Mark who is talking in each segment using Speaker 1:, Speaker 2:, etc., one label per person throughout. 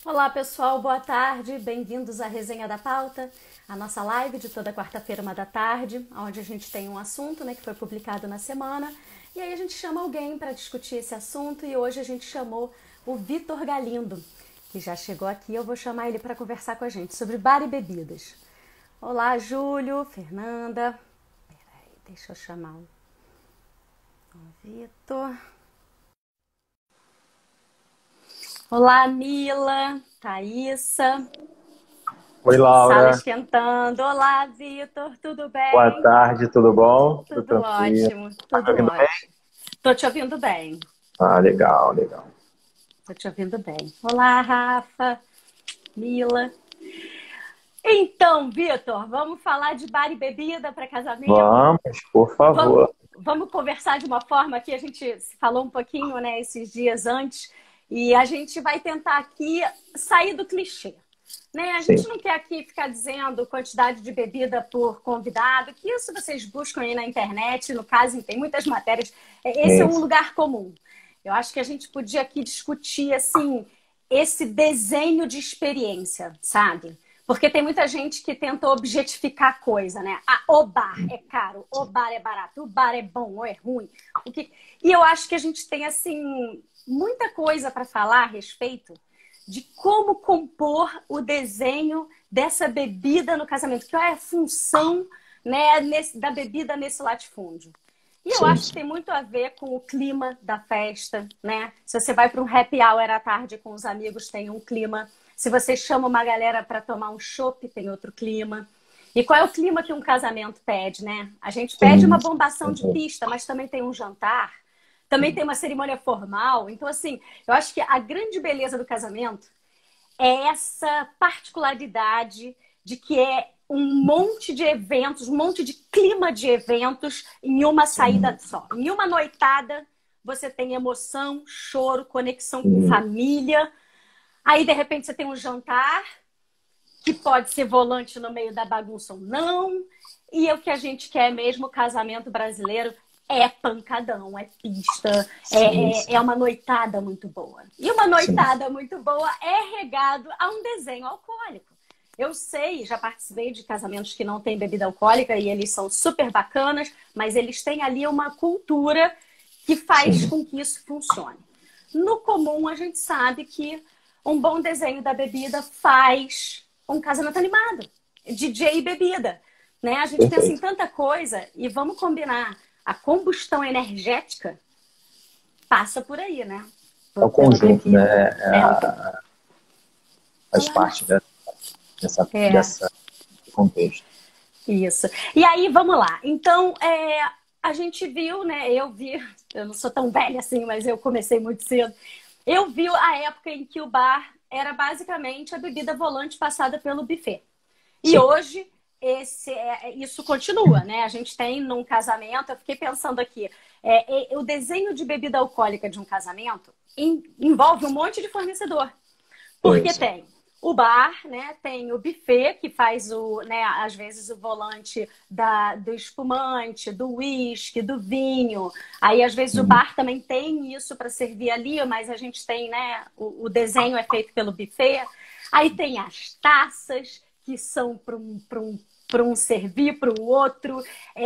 Speaker 1: Olá pessoal, boa tarde, bem-vindos à Resenha da Pauta, a nossa live de toda quarta-feira, 1 da tarde, onde a gente tem um assunto que foi publicado na semana, e aí a gente chama alguém para discutir esse assunto, e hoje a gente chamou o Vitor Galindo, que já chegou aqui. Eu vou chamar ele para conversar com a gente sobre bar e bebidas. Olá, Júlio, Fernanda, peraí, deixa eu chamar o Vitor. Olá, Mila, Thaísa.
Speaker 2: Oi,
Speaker 1: Sala
Speaker 2: Laura.
Speaker 1: esquentando. Olá, Vitor, tudo
Speaker 2: Boa
Speaker 1: bem?
Speaker 2: tarde, tudo bom? Tudo
Speaker 1: Tudo
Speaker 2: tranquilo.
Speaker 1: ótimo,
Speaker 2: Tá me
Speaker 1: tudo
Speaker 2: ouvindo bem?
Speaker 1: ótimo. Tô te ouvindo bem,
Speaker 2: Ah, legal, legal.
Speaker 1: tô te ouvindo bem. Olá, Rafa, Mila. Então, Vitor, vamos falar de bar e bebida para casamento?
Speaker 2: Vamos, por
Speaker 1: Vamos,
Speaker 2: favor.
Speaker 1: vamos conversar de uma forma que a gente falou um pouquinho, esses dias antes, e a gente vai tentar aqui sair do clichê. A
Speaker 2: Sim,
Speaker 1: gente não quer aqui ficar dizendo quantidade de bebida por convidado, que isso vocês buscam aí na internet, no caso, tem muitas matérias. Esse é um
Speaker 2: isso.
Speaker 1: lugar comum. Eu acho que a gente podia aqui discutir, assim, esse desenho de experiência, sabe? Porque tem muita gente que tenta objetificar a coisa, né? Ah, o bar é caro, o bar é barato, o bar é bom ou é ruim. E eu acho que a gente tem, assim, muita coisa para falar a respeito de como compor o desenho dessa bebida no casamento, qual é a função, da bebida nesse latifúndio. E eu
Speaker 2: Sim,
Speaker 1: acho que
Speaker 2: sim.
Speaker 1: tem muito a ver com o clima da festa, né? Se você vai para um happy hour à tarde com os amigos, tem um clima. Se você chama uma galera para tomar um chopp, tem outro clima. E qual é o clima que um casamento pede, né? A gente pede
Speaker 2: Sim,
Speaker 1: uma bombação de
Speaker 2: sim.
Speaker 1: pista, mas também tem um jantar, também tem uma cerimônia formal. Então, assim, eu acho que a grande beleza do casamento é essa particularidade de que é um monte de eventos, um monte de clima de eventos em uma saída
Speaker 2: Sim,
Speaker 1: só. Em uma noitada, você tem emoção, choro, conexão com
Speaker 2: sim.
Speaker 1: família. Aí, de repente, você tem um jantar que pode ser volante no meio da bagunça ou não. E o que a gente quer mesmo, o casamento brasileiro, é pancadão, é pista,
Speaker 2: Sim,
Speaker 1: é uma noitada muito boa. E uma
Speaker 2: sim.
Speaker 1: noitada muito boa é regado a um desenho alcoólico. Eu sei, já participei de casamentos que não têm bebida alcoólica e eles são super bacanas, mas eles têm ali uma cultura que faz
Speaker 2: Sim.
Speaker 1: com que isso funcione. No comum, a gente sabe que um bom desenho da bebida faz um casamento animado. DJ e bebida. A gente pensa em
Speaker 2: Perfeito.
Speaker 1: tanta coisa e vamos combinar. A combustão energética passa por aí, né?
Speaker 2: É o
Speaker 1: Pela
Speaker 2: conjunto, né?
Speaker 1: bebida.
Speaker 2: Faz
Speaker 1: Olá,
Speaker 2: parte
Speaker 1: Márcia. É,
Speaker 2: dessa contexto.
Speaker 1: isso. E aí, vamos lá. Então, a gente viu, Eu vi, eu não sou tão velha assim, mas eu comecei muito cedo. Eu vi a época em que o bar era basicamente a bebida volante passada pelo buffet. E
Speaker 2: Sim,
Speaker 1: hoje isso continua, né? A gente tem num casamento, eu fiquei pensando aqui, o desenho de bebida alcoólica de um casamento envolve um monte de fornecedor. Porque
Speaker 2: isso.
Speaker 1: tem o bar, né? Tem o buffet que faz às vezes o volante do espumante, do uísque, do vinho. Aí às vezes o
Speaker 2: Uhum.
Speaker 1: bar também tem isso para servir ali, mas a gente tem, o desenho é feito pelo buffet. Aí tem as taças que são para um servir para o outro.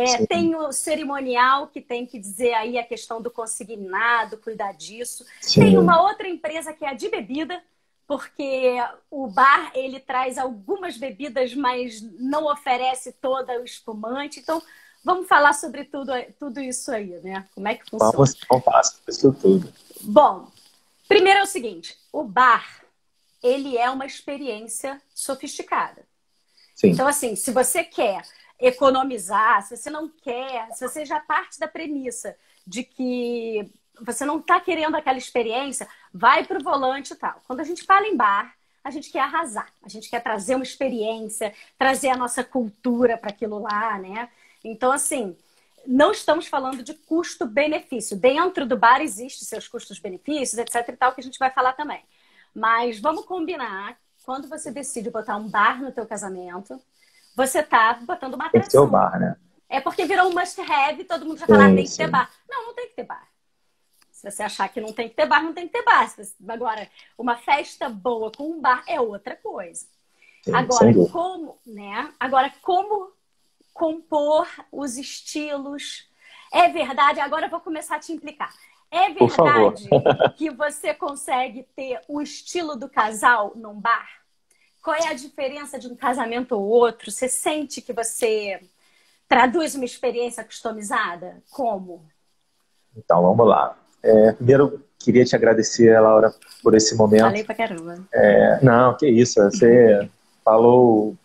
Speaker 2: Sim,
Speaker 1: Tem o cerimonial que tem que dizer aí a questão do consignado, cuidar disso. Tem
Speaker 2: sim,
Speaker 1: uma outra empresa que é a de bebida, porque o bar ele traz algumas bebidas, mas não oferece toda o espumante. Então, vamos falar sobre tudo isso aí, né? Como é que funciona?
Speaker 2: vamos passar por isso tudo.
Speaker 1: Bom, primeiro é o seguinte, o bar, ele é uma experiência sofisticada.
Speaker 2: Sim,
Speaker 1: Então, assim, se você quer economizar, se você não quer, se você já parte da premissa de que você não está querendo aquela experiência, vai para o volante e tal. Quando a gente fala em bar, a gente quer arrasar, a gente quer trazer uma experiência, trazer a nossa cultura para aquilo lá, né? Então, assim, não estamos falando de custo-benefício. Dentro do bar existem seus custos-benefícios, etc e tal, que a gente vai falar também. Mas vamos combinar, quando você decide botar um bar no teu casamento, você está botando uma
Speaker 2: tem que ser o
Speaker 1: atração.
Speaker 2: bar, né?
Speaker 1: É porque virou um must-have, todo mundo já fala,
Speaker 2: Sim,
Speaker 1: tem que ter
Speaker 2: sim.
Speaker 1: bar. Não, não tem que ter bar. Se você achar que não tem que ter bar, não tem que ter bar. Agora, uma festa boa com um bar é outra coisa.
Speaker 2: Sim,
Speaker 1: Agora, como, né? Agora, como compor os estilos? É verdade, agora eu vou começar a te implicar. É
Speaker 2: por favor.
Speaker 1: verdade que você consegue ter o estilo do casal num bar? Qual é a diferença de um casamento ou outro? Você sente que você traduz uma experiência customizada? Como?
Speaker 2: Então, vamos lá. Primeiro, queria te agradecer, Laura, por esse
Speaker 1: Falei
Speaker 2: momento.
Speaker 1: pra caramba.
Speaker 2: Não, que isso. Você falou o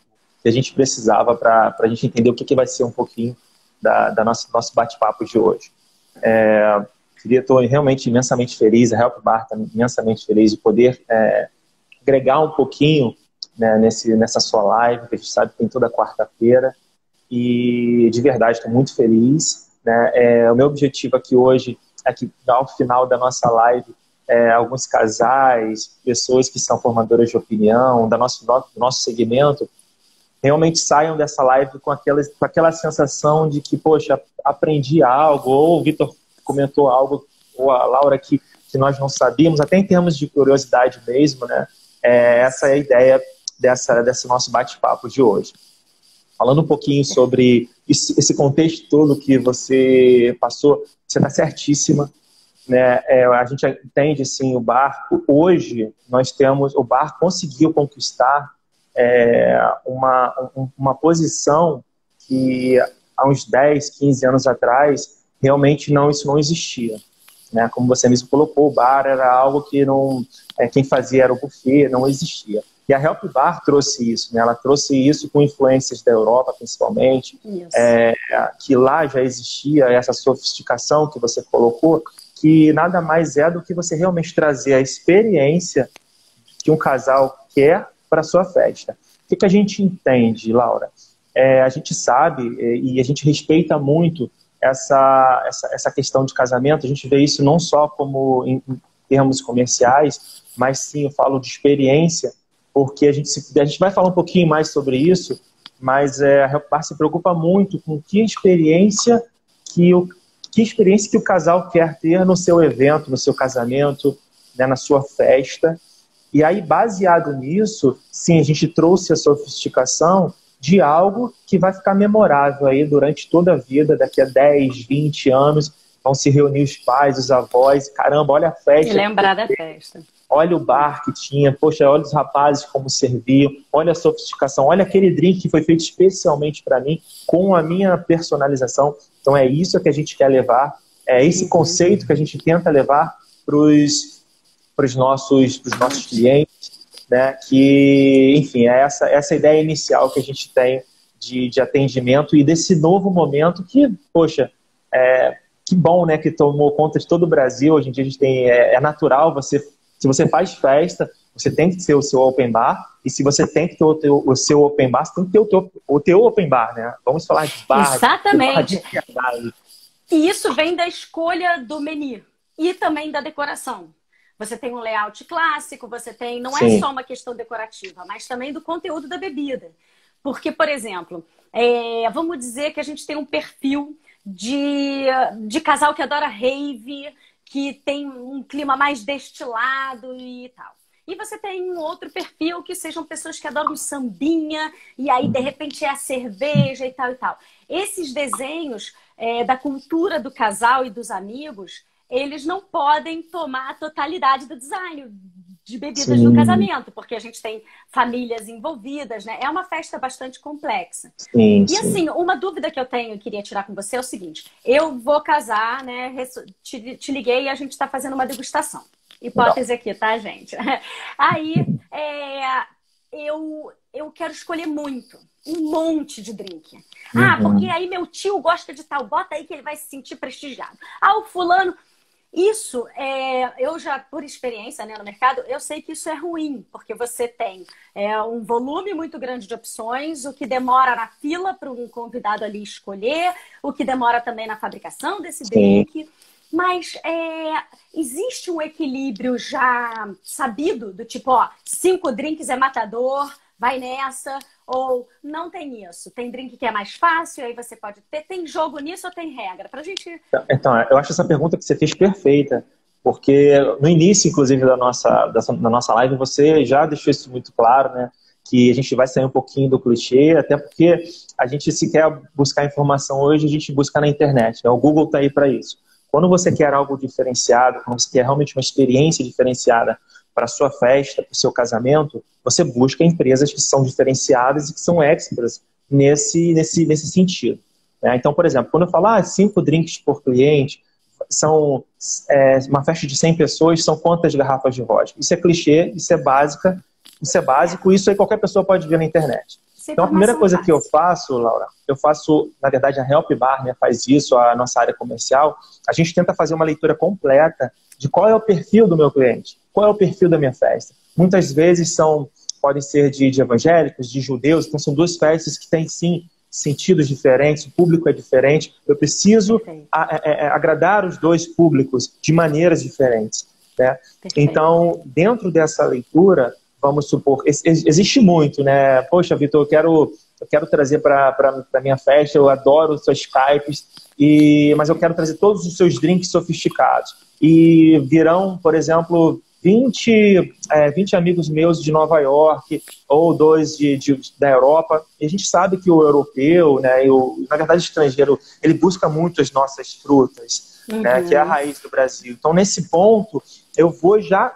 Speaker 2: que a gente precisava para a gente entender o que vai ser um pouquinho da nosso bate-papo de hoje. Estou realmente imensamente feliz, a Help Bar está imensamente feliz de poder agregar um pouquinho, né, nessa sua live, que a gente sabe que tem toda quarta-feira. E de verdade, estou muito feliz, né? O meu objetivo aqui hoje é que ao final da nossa live, alguns casais, pessoas que são formadoras de opinião, do nosso segmento, realmente saiam dessa live com aquela sensação de que, poxa, aprendi algo, ou o Vitor comentou algo, ou a Laura, que nós não sabíamos, até em termos de curiosidade mesmo, né? Essa é a ideia desse nosso bate-papo de hoje. Falando um pouquinho sobre esse contexto todo que você passou, você está certíssima, né? A gente entende, assim, o bar, hoje o bar conseguiu conquistar uma posição que há uns 10, 15 anos atrás, realmente isso não existia, né? Como você mesmo colocou, o bar era algo que quem fazia era o buffet, não existia. E a Help Bar trouxe isso, né? Ela trouxe isso com influências da Europa, principalmente, que lá já existia essa sofisticação que você colocou, que nada mais é do que você realmente trazer a experiência que um casal quer para sua festa. O que a gente entende, Laura? A gente sabe e a gente respeita muito essa questão de casamento. A gente vê isso não só como em termos comerciais, mas sim, eu falo de experiência, porque a gente vai falar um pouquinho mais sobre isso, mas a Help Bar se preocupa muito com que experiência que o casal quer ter no seu evento, no seu casamento, né, na sua festa. E aí, baseado nisso, sim, a gente trouxe a sofisticação de algo que vai ficar memorável aí durante toda a vida, daqui a 10, 20 anos, vão se reunir os pais, os avós, caramba, olha a festa.
Speaker 1: E lembrar da festa.
Speaker 2: Olha o bar que tinha, poxa, olha os rapazes como serviam, olha a sofisticação, olha aquele drink que foi feito especialmente para mim, com a minha personalização. Então é isso que a gente quer levar, é esse conceito que a gente tenta levar para os nossos clientes, né? Que, enfim, é essa ideia inicial que a gente tem de atendimento e desse novo momento que, poxa, que bom, né, que tomou conta de todo o Brasil. Hoje em dia a gente tem, natural, se você faz festa, você tem que ter o seu open bar, e se você tem que ter o seu open bar, você tem que ter o teu open bar, né? Vamos falar de bar.
Speaker 1: Exatamente.
Speaker 2: De verdade.
Speaker 1: E isso vem da escolha do menu e também da decoração. Você tem um layout clássico, não é só uma questão decorativa, mas também do conteúdo da bebida. Porque, por exemplo, vamos dizer que a gente tem um perfil de casal que adora rave, que tem um clima mais destilado e tal. E você tem um outro perfil que sejam pessoas que adoram sambinha, e aí, de repente, é a cerveja e tal e tal. Esses desenhos da cultura do casal e dos amigos, eles não podem tomar a totalidade do design de bebidas no casamento, porque a gente tem famílias envolvidas, né? É uma festa bastante complexa.
Speaker 2: Sim,
Speaker 1: e assim, uma dúvida que eu tenho e queria tirar com você é o seguinte: eu vou casar, né? Te liguei e a gente está fazendo uma degustação. Hipótese aqui, tá, gente? Aí, eu quero escolher muito. Um monte de drink. Porque aí meu tio gosta de tal, bota aí que ele vai se sentir prestigiado. O fulano... Isso, eu já, por experiência, né, no mercado, eu sei que isso é ruim, porque você tem um volume muito grande de opções, o que demora na fila para um convidado ali escolher, o que demora também na fabricação desse drink. Mas existe um equilíbrio já sabido, do tipo, 5 drinks é matador, vai nessa, ou não tem isso. Tem drink que é mais fácil, aí você pode ter. Tem jogo nisso ou tem regra? Pra gente...
Speaker 2: Então, eu acho essa pergunta que você fez perfeita. Porque no início, inclusive, da nossa live, você já deixou isso muito claro, né? Que a gente vai sair um pouquinho do clichê, até porque a gente, se quer buscar informação hoje, a gente busca na internet, né? O Google está aí para isso. Quando você quer algo diferenciado, quando você quer realmente uma experiência diferenciada para a sua festa, para o seu casamento, você busca empresas que são diferenciadas e que são experts nesse sentido, né? Então, por exemplo, quando eu falo 5 drinks por cliente, são uma festa de 100 pessoas, são quantas garrafas de vodka? Isso é clichê, isso é básico, isso aí qualquer pessoa pode ver na internet. Então, a primeira coisa que eu faço, Laura, na verdade, a Help Bar, né, faz isso, a nossa área comercial, a gente tenta fazer uma leitura completa de qual é o perfil do meu cliente, qual é o perfil da minha festa. Muitas vezes podem ser de evangélicos, de judeus, então são 2 festas que têm, sim, sentidos diferentes, o público é diferente, eu preciso agradar os 2 públicos de maneiras diferentes, né? Então, dentro dessa leitura, vamos supor, existe muito, né? Poxa, Vitor, eu quero trazer para a minha festa, eu adoro os seus Skypes, mas eu quero trazer todos os seus drinks sofisticados. E virão, por exemplo, 20 amigos meus de Nova York, ou 2 da Europa, e a gente sabe que o europeu, né, na verdade o estrangeiro, ele busca muito as nossas frutas, né, que é a raiz do Brasil. Então, nesse ponto, eu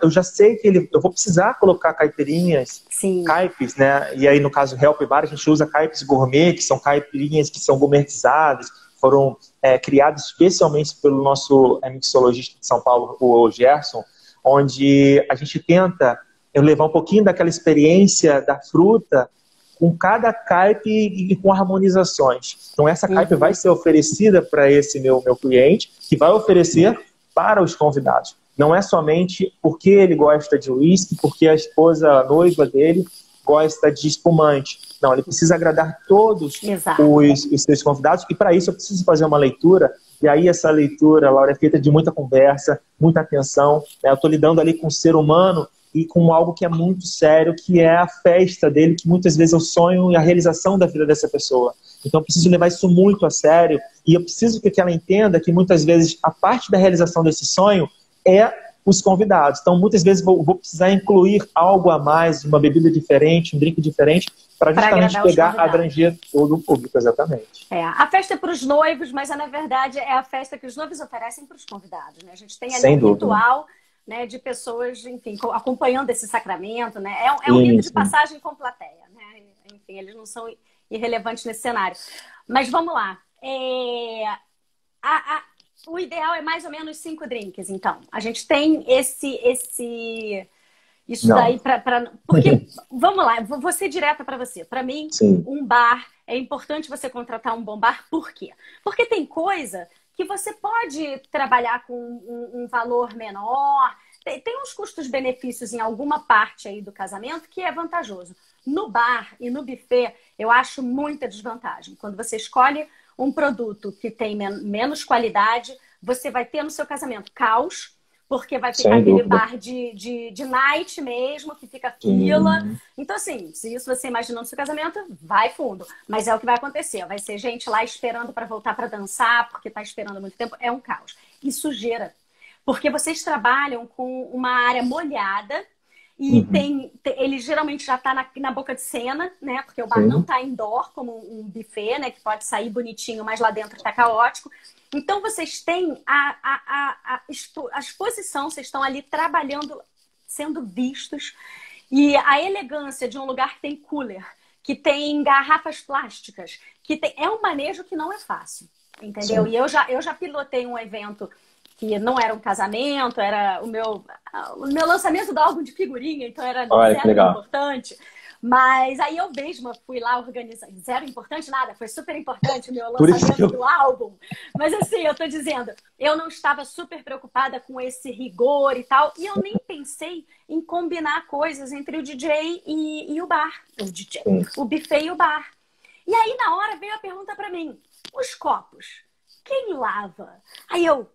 Speaker 2: já sei que eu vou precisar colocar caipirinhas, caipes, né? E aí, no caso Help Bar, a gente usa caipes gourmet, que são caipirinhas que são gourmetizadas, foram criadas especialmente pelo nosso mixologista de São Paulo, o Gerson, onde a gente tenta levar um pouquinho daquela experiência da fruta com cada caipe e com harmonizações. Então, essa caipe vai ser oferecida para esse meu cliente, que vai oferecer para os convidados. Não é somente porque ele gosta de uísque, porque a esposa, a noiva dele, gosta de espumante. Não, ele precisa agradar todos os seus convidados, e para isso eu preciso fazer uma leitura, e aí essa leitura, Laura, é feita de muita conversa, muita atenção, né? Eu estou lidando ali com o ser humano e com algo que é muito sério, que é a festa dele, que muitas vezes é o sonho e a realização da vida dessa pessoa. Então eu preciso levar isso muito a sério, e eu preciso que ela entenda que muitas vezes a parte da realização desse sonho é os convidados. Então, muitas vezes vou precisar incluir algo a mais, uma bebida diferente, um drink diferente, para justamente abranger todo o público, exatamente.
Speaker 1: A festa é para os noivos, mas na verdade é a festa que os noivos oferecem para os convidados, né? A gente tem ali um ritual, né, de pessoas, enfim, acompanhando esse sacramento, né? É um rito de passagem com plateia, né? Enfim, eles não são irrelevantes nesse cenário. Mas vamos lá. O ideal é mais ou menos 5 drinks, então. A gente tem isso daí para... Porque, vamos lá, vou ser direta para você. Para mim, um bar, é importante você contratar um bom bar. Por quê? Porque tem coisa que você pode trabalhar com um valor menor. Tem uns custos-benefícios em alguma parte aí do casamento que é vantajoso. No bar e no buffet, eu acho muita desvantagem. Quando você escolhe um produto que tem menos qualidade, você vai ter no seu casamento caos, porque vai ficar aquele bar de night mesmo, que fica fila. Então, assim, se isso você imaginou no seu casamento, vai fundo. Mas é o que vai acontecer. Vai ser gente lá esperando para voltar para dançar, porque está esperando há muito tempo. É um caos. E sujeira. Porque vocês trabalham com uma área molhada, e ele geralmente já está na boca de cena, né? Porque o bar não está indoor, como um buffet, né? Que pode sair bonitinho, mas lá dentro está caótico. Então, vocês têm a exposição, vocês estão ali trabalhando, sendo vistos. E a elegância de um lugar que tem cooler, que tem garrafas plásticas, é um manejo que não é fácil, entendeu? E eu já pilotei um evento que não era um casamento, era o meu lançamento do álbum de figurinha, então era zero importante. Mas aí eu mesma fui lá organizar. Zero importante nada, foi super importante o meu lançamento do álbum. Mas assim, eu tô dizendo, eu não estava super preocupada com esse rigor e tal, e eu nem pensei em combinar coisas entre o DJ e o bar. O buffet e o bar. E aí na hora veio a pergunta pra mim, os copos, quem lava? Aí eu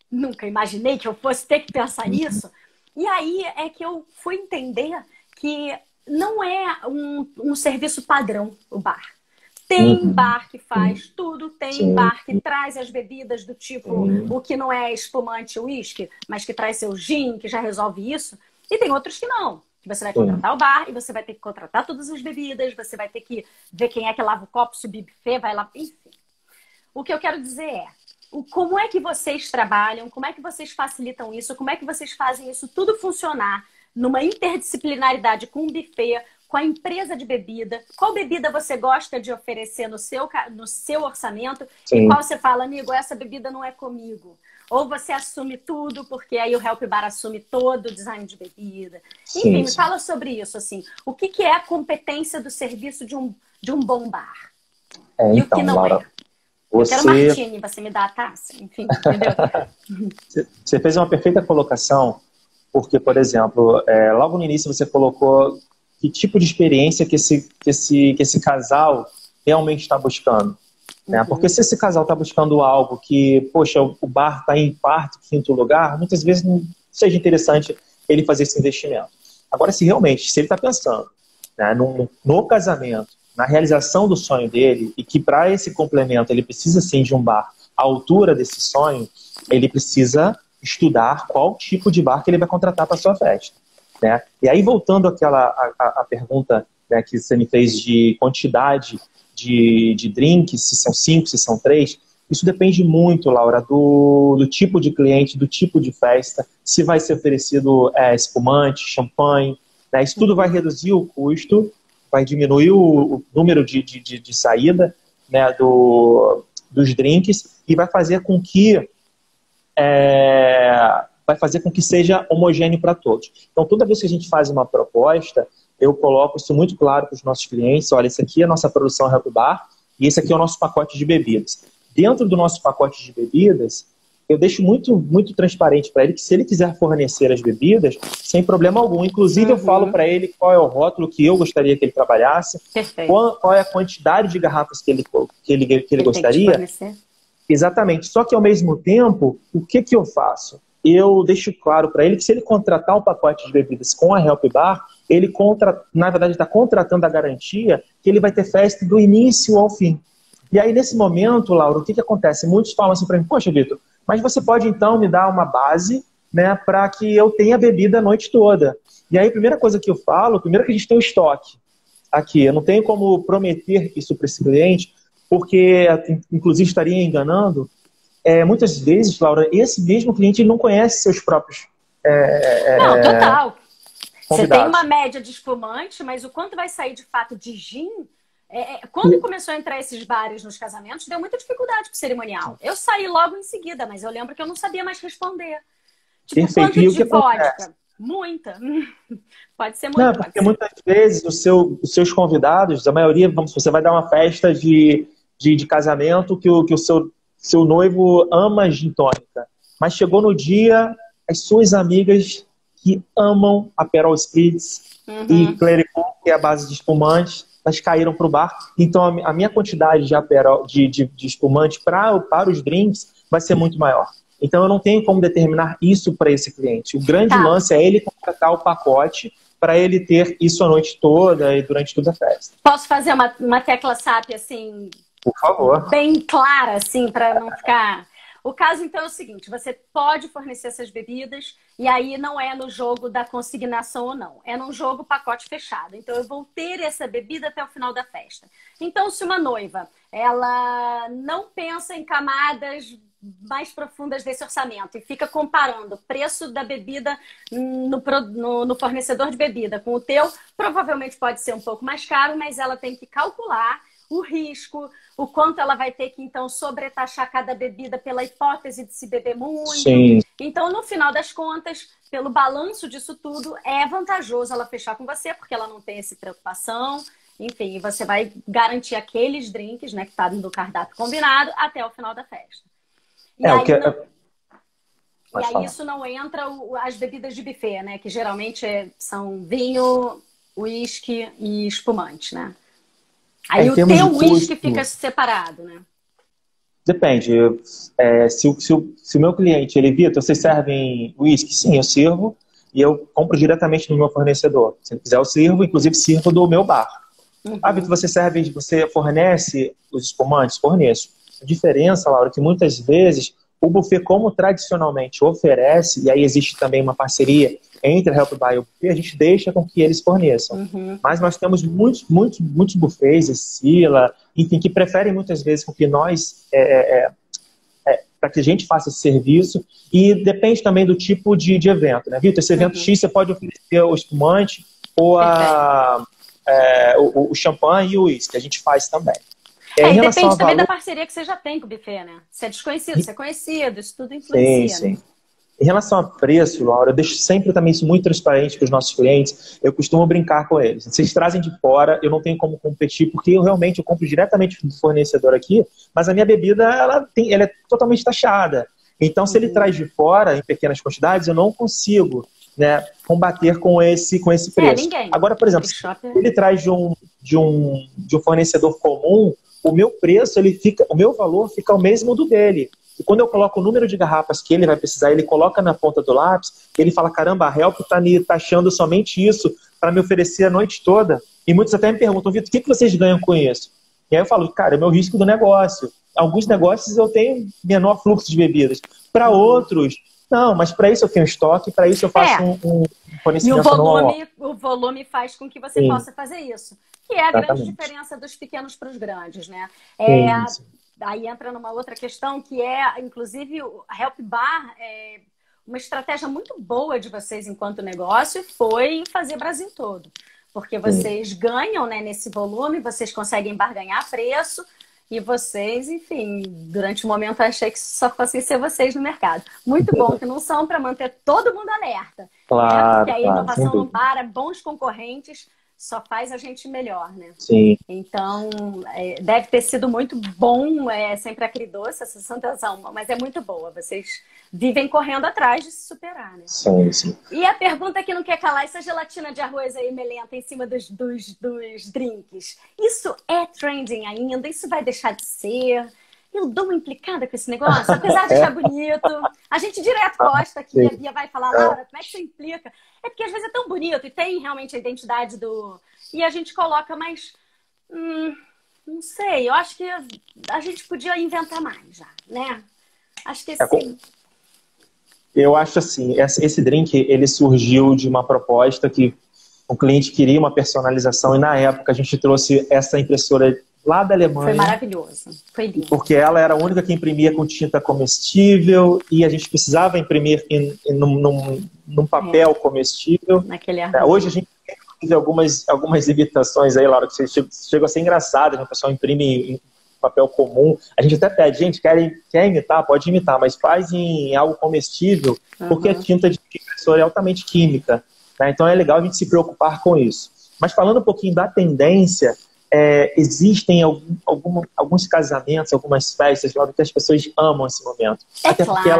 Speaker 1: nunca imaginei que eu fosse ter que pensar nisso. E aí é que eu fui entender que não é um serviço padrão o bar. Tem bar que faz tudo, tem
Speaker 2: Sim.
Speaker 1: bar que traz as bebidas do tipo, o que não é espumante uísque, mas que traz seu gin, que já resolve isso. E tem outros que não. Que você vai contratar o bar e você vai ter que contratar todas as bebidas, você vai ter que ver quem é que lava o copo, subir buffet, vai lá, enfim. O que eu quero dizer é, como é que vocês trabalham, como é que vocês facilitam isso, como é que vocês fazem isso tudo funcionar numa interdisciplinaridade com o buffet, com a empresa de bebida, qual bebida você gosta de oferecer no seu orçamento e qual você fala, amigo, essa bebida não é comigo. Ou você assume tudo, porque aí o Help Bar assume todo o design de bebida. Enfim, me fala sobre isso, assim. O que é a competência do serviço de um bom bar? E
Speaker 2: então,
Speaker 1: o que não
Speaker 2: Laura,
Speaker 1: é? Eu quero martini, você me dá a taça, enfim, entendeu?
Speaker 2: Você fez uma perfeita colocação, porque, por exemplo, logo no início você colocou que tipo de experiência que esse casal realmente está buscando. Né? Porque se esse casal está buscando algo que, poxa, o bar está em quarto, quinto lugar, muitas vezes não seja interessante ele fazer esse investimento. Agora, se realmente, se ele está pensando, né, no casamento, na realização do sonho dele, e que para esse complemento ele precisa sim de um bar à altura desse sonho, ele precisa estudar qual tipo de bar que ele vai contratar para sua festa. Né? E aí, voltando à pergunta, né, que você me fez de quantidade de drinks, se são 5, se são 3, isso depende muito, Laura, do tipo de cliente, do tipo de festa, se vai ser oferecido espumante, champanhe, né? Isso tudo vai reduzir o custo, vai diminuir o número de saída, né, dos drinks e vai fazer com que seja homogêneo para todos. Então, toda vez que a gente faz uma proposta, eu coloco isso muito claro para os nossos clientes. Olha, esse aqui é a nossa produção Help Bar e esse aqui é o nosso pacote de bebidas. Dentro do nosso pacote de bebidas, eu deixo muito, muito transparente para ele que se ele quiser fornecer as bebidas, sem problema algum. Inclusive, eu falo para ele qual é o rótulo que eu gostaria que ele trabalhasse, qual é a quantidade de garrafas que ele gostaria. Exatamente. Só que, ao mesmo tempo, o que eu faço? Eu deixo claro para ele que se ele contratar um pacote de bebidas com a Help Bar, ele na verdade está contratando a garantia que ele vai ter festa do início ao fim. E aí, nesse momento, Laura, o que acontece? Muitos falam assim para mim, poxa, Vitor, mas você pode então me dar uma base, né, para que eu tenha bebida a noite toda. E aí, a primeira coisa que eu falo, primeiro que a gente tem o estoque aqui. Eu não tenho como prometer isso para esse cliente, porque, inclusive, estaria enganando. Muitas vezes, Laura, esse mesmo cliente não conhece seus próprios
Speaker 1: não, total.
Speaker 2: convidados.
Speaker 1: Você tem uma média de espumante, mas o quanto vai sair de fato de gin... Quando começou a entrar esses bares nos casamentos, deu muita dificuldade pro cerimonial. Eu saí logo em seguida, mas eu lembro que eu não sabia mais responder. Tipo,
Speaker 2: perfeito.
Speaker 1: quanto de vodka? Muita. Pode ser muito.
Speaker 2: Não, porque muitas vezes os seus convidados, a maioria, você vai dar uma festa de casamento que o seu noivo ama gin tônica. Mas chegou no dia, as suas amigas que amam Aperol Spritz e Clericot, que é a base de espumante, elas caíram para o bar. Então, a minha quantidade de Aperol, de espumante para os drinks vai ser muito maior. Então, eu não tenho como determinar isso para esse cliente. O grande lance é ele contratar o pacote para ele ter isso a noite toda e durante toda a festa.
Speaker 1: Posso fazer uma tecla SAP, assim,
Speaker 2: por favor,
Speaker 1: bem clara, assim, para não ficar... O caso, então, é o seguinte, você pode fornecer essas bebidas e aí não é no jogo da consignação ou não. É num jogo pacote fechado. Então, eu vou ter essa bebida até o final da festa. Então, se uma noiva, ela não pensa em camadas mais profundas desse orçamento e fica comparando o preço da bebida no fornecedor de bebida com o teu, provavelmente pode ser um pouco mais caro, mas ela tem que calcular o risco, o quanto ela vai ter que, então, sobretaxar cada bebida pela hipótese de se beber muito.
Speaker 2: Sim.
Speaker 1: Então, no final das contas, pelo balanço disso tudo, é vantajoso ela fechar com você, porque ela não tem essa preocupação. Enfim, você vai garantir aqueles drinks, né, que tá no cardápio combinado até o final da festa. E aí isso não entra as bebidas de buffet, né, que geralmente são vinho, uísque e espumante, né? Aí o teu uísque fica separado, né?
Speaker 2: Depende. Se o meu cliente, Vitor, vocês servem uísque? Sim, eu sirvo. E eu compro diretamente no meu fornecedor. Se ele quiser, eu sirvo. Inclusive, sirvo do meu bar. Ah, Vitor, você fornece os espumantes? Forneço. A diferença, Laura, é que muitas vezes o buffet, como tradicionalmente oferece, e aí existe também uma parceria entre a Help Bar e o buffet, a gente deixa com que eles forneçam. Mas nós temos muitos buffets, Sila, enfim, que preferem muitas vezes com que nós, para que a gente faça esse serviço, e depende também do tipo de evento, né, Vitor? Esse evento X você pode oferecer o espumante ou o champanhe e o uísque, a gente faz também.
Speaker 1: E depende também da parceria que você já tem com o buffet, né? Se é desconhecido, se é conhecido, isso tudo influencia,
Speaker 2: sim.
Speaker 1: né?
Speaker 2: Em relação a preço, Laura, eu deixo sempre também isso muito transparente para os nossos clientes. Eu costumo brincar com eles. Vocês trazem de fora, eu não tenho como competir, porque eu compro diretamente do fornecedor aqui, mas a minha bebida ela é totalmente taxada. Então, se ele traz de fora, em pequenas quantidades, eu não consigo, né, combater com esse preço.
Speaker 1: Ninguém.
Speaker 2: Agora, por exemplo, se ele traz de um fornecedor comum, o meu preço, o meu valor fica o mesmo do dele. E quando eu coloco o número de garrafas que ele vai precisar, ele coloca na ponta do lápis, ele fala, caramba, a Help está me taxando somente isso para me oferecer a noite toda. E muitos até me perguntam, Vitor, o que vocês ganham com isso? E aí eu falo, cara, é o meu risco do negócio. Alguns negócios eu tenho menor fluxo de bebidas. Para outros, não, mas para isso eu tenho estoque, para isso eu faço um fornecimento anual.
Speaker 1: E o volume faz com que você possa fazer isso. Que é a grande diferença dos pequenos para os grandes, né? Aí entra numa outra questão que é, inclusive, a Help Bar, uma estratégia muito boa de vocês enquanto negócio foi fazer Brasil todo. Porque vocês ganham, né, nesse volume, vocês conseguem barganhar preço e vocês, enfim, durante o momento eu achei que só fossem ser vocês no mercado. Muito bom, que não são para manter todo mundo alerta.
Speaker 2: Claro,
Speaker 1: porque a inovação não para, bons concorrentes só faz a gente melhor, né?
Speaker 2: Sim.
Speaker 1: Então, deve ter sido muito bom, sempre agridoce essa sensação, mas é muito boa. Vocês vivem correndo atrás de se superar, né?
Speaker 2: Sim.
Speaker 1: E a pergunta que não quer calar, essa gelatina de arroz aí, melenta, em cima dos drinks, isso é trending ainda? Isso vai deixar de ser? Eu dou uma implicada com esse negócio, apesar de achar bonito. A gente direto posta aqui, a Bia vai falar, Laura, como é que você implica? É porque às vezes é tão bonito e tem realmente a identidade do... E a gente coloca, mas... não sei, eu acho que a gente podia inventar mais já, né? Acho que sim.
Speaker 2: Eu acho assim, esse drink, ele surgiu de uma proposta que o cliente queria uma personalização e na época a gente trouxe essa impressora lá da Alemanha.
Speaker 1: Foi maravilhoso, foi lindo.
Speaker 2: Porque ela era a única que imprimia com tinta comestível e a gente precisava imprimir num papel comestível.
Speaker 1: Naquele
Speaker 2: hoje a gente tem algumas imitações aí, Laura, que chegam a ser engraçadas, né? O pessoal imprime em papel comum. A gente até pede, gente, quer imitar? Pode imitar, mas faz em algo comestível, porque a tinta de impressora é altamente química. Né? Então é legal a gente se preocupar com isso. Mas falando um pouquinho da tendência... existem alguns casamentos, algumas festas, Laura, que as pessoas amam esse momento. Até porque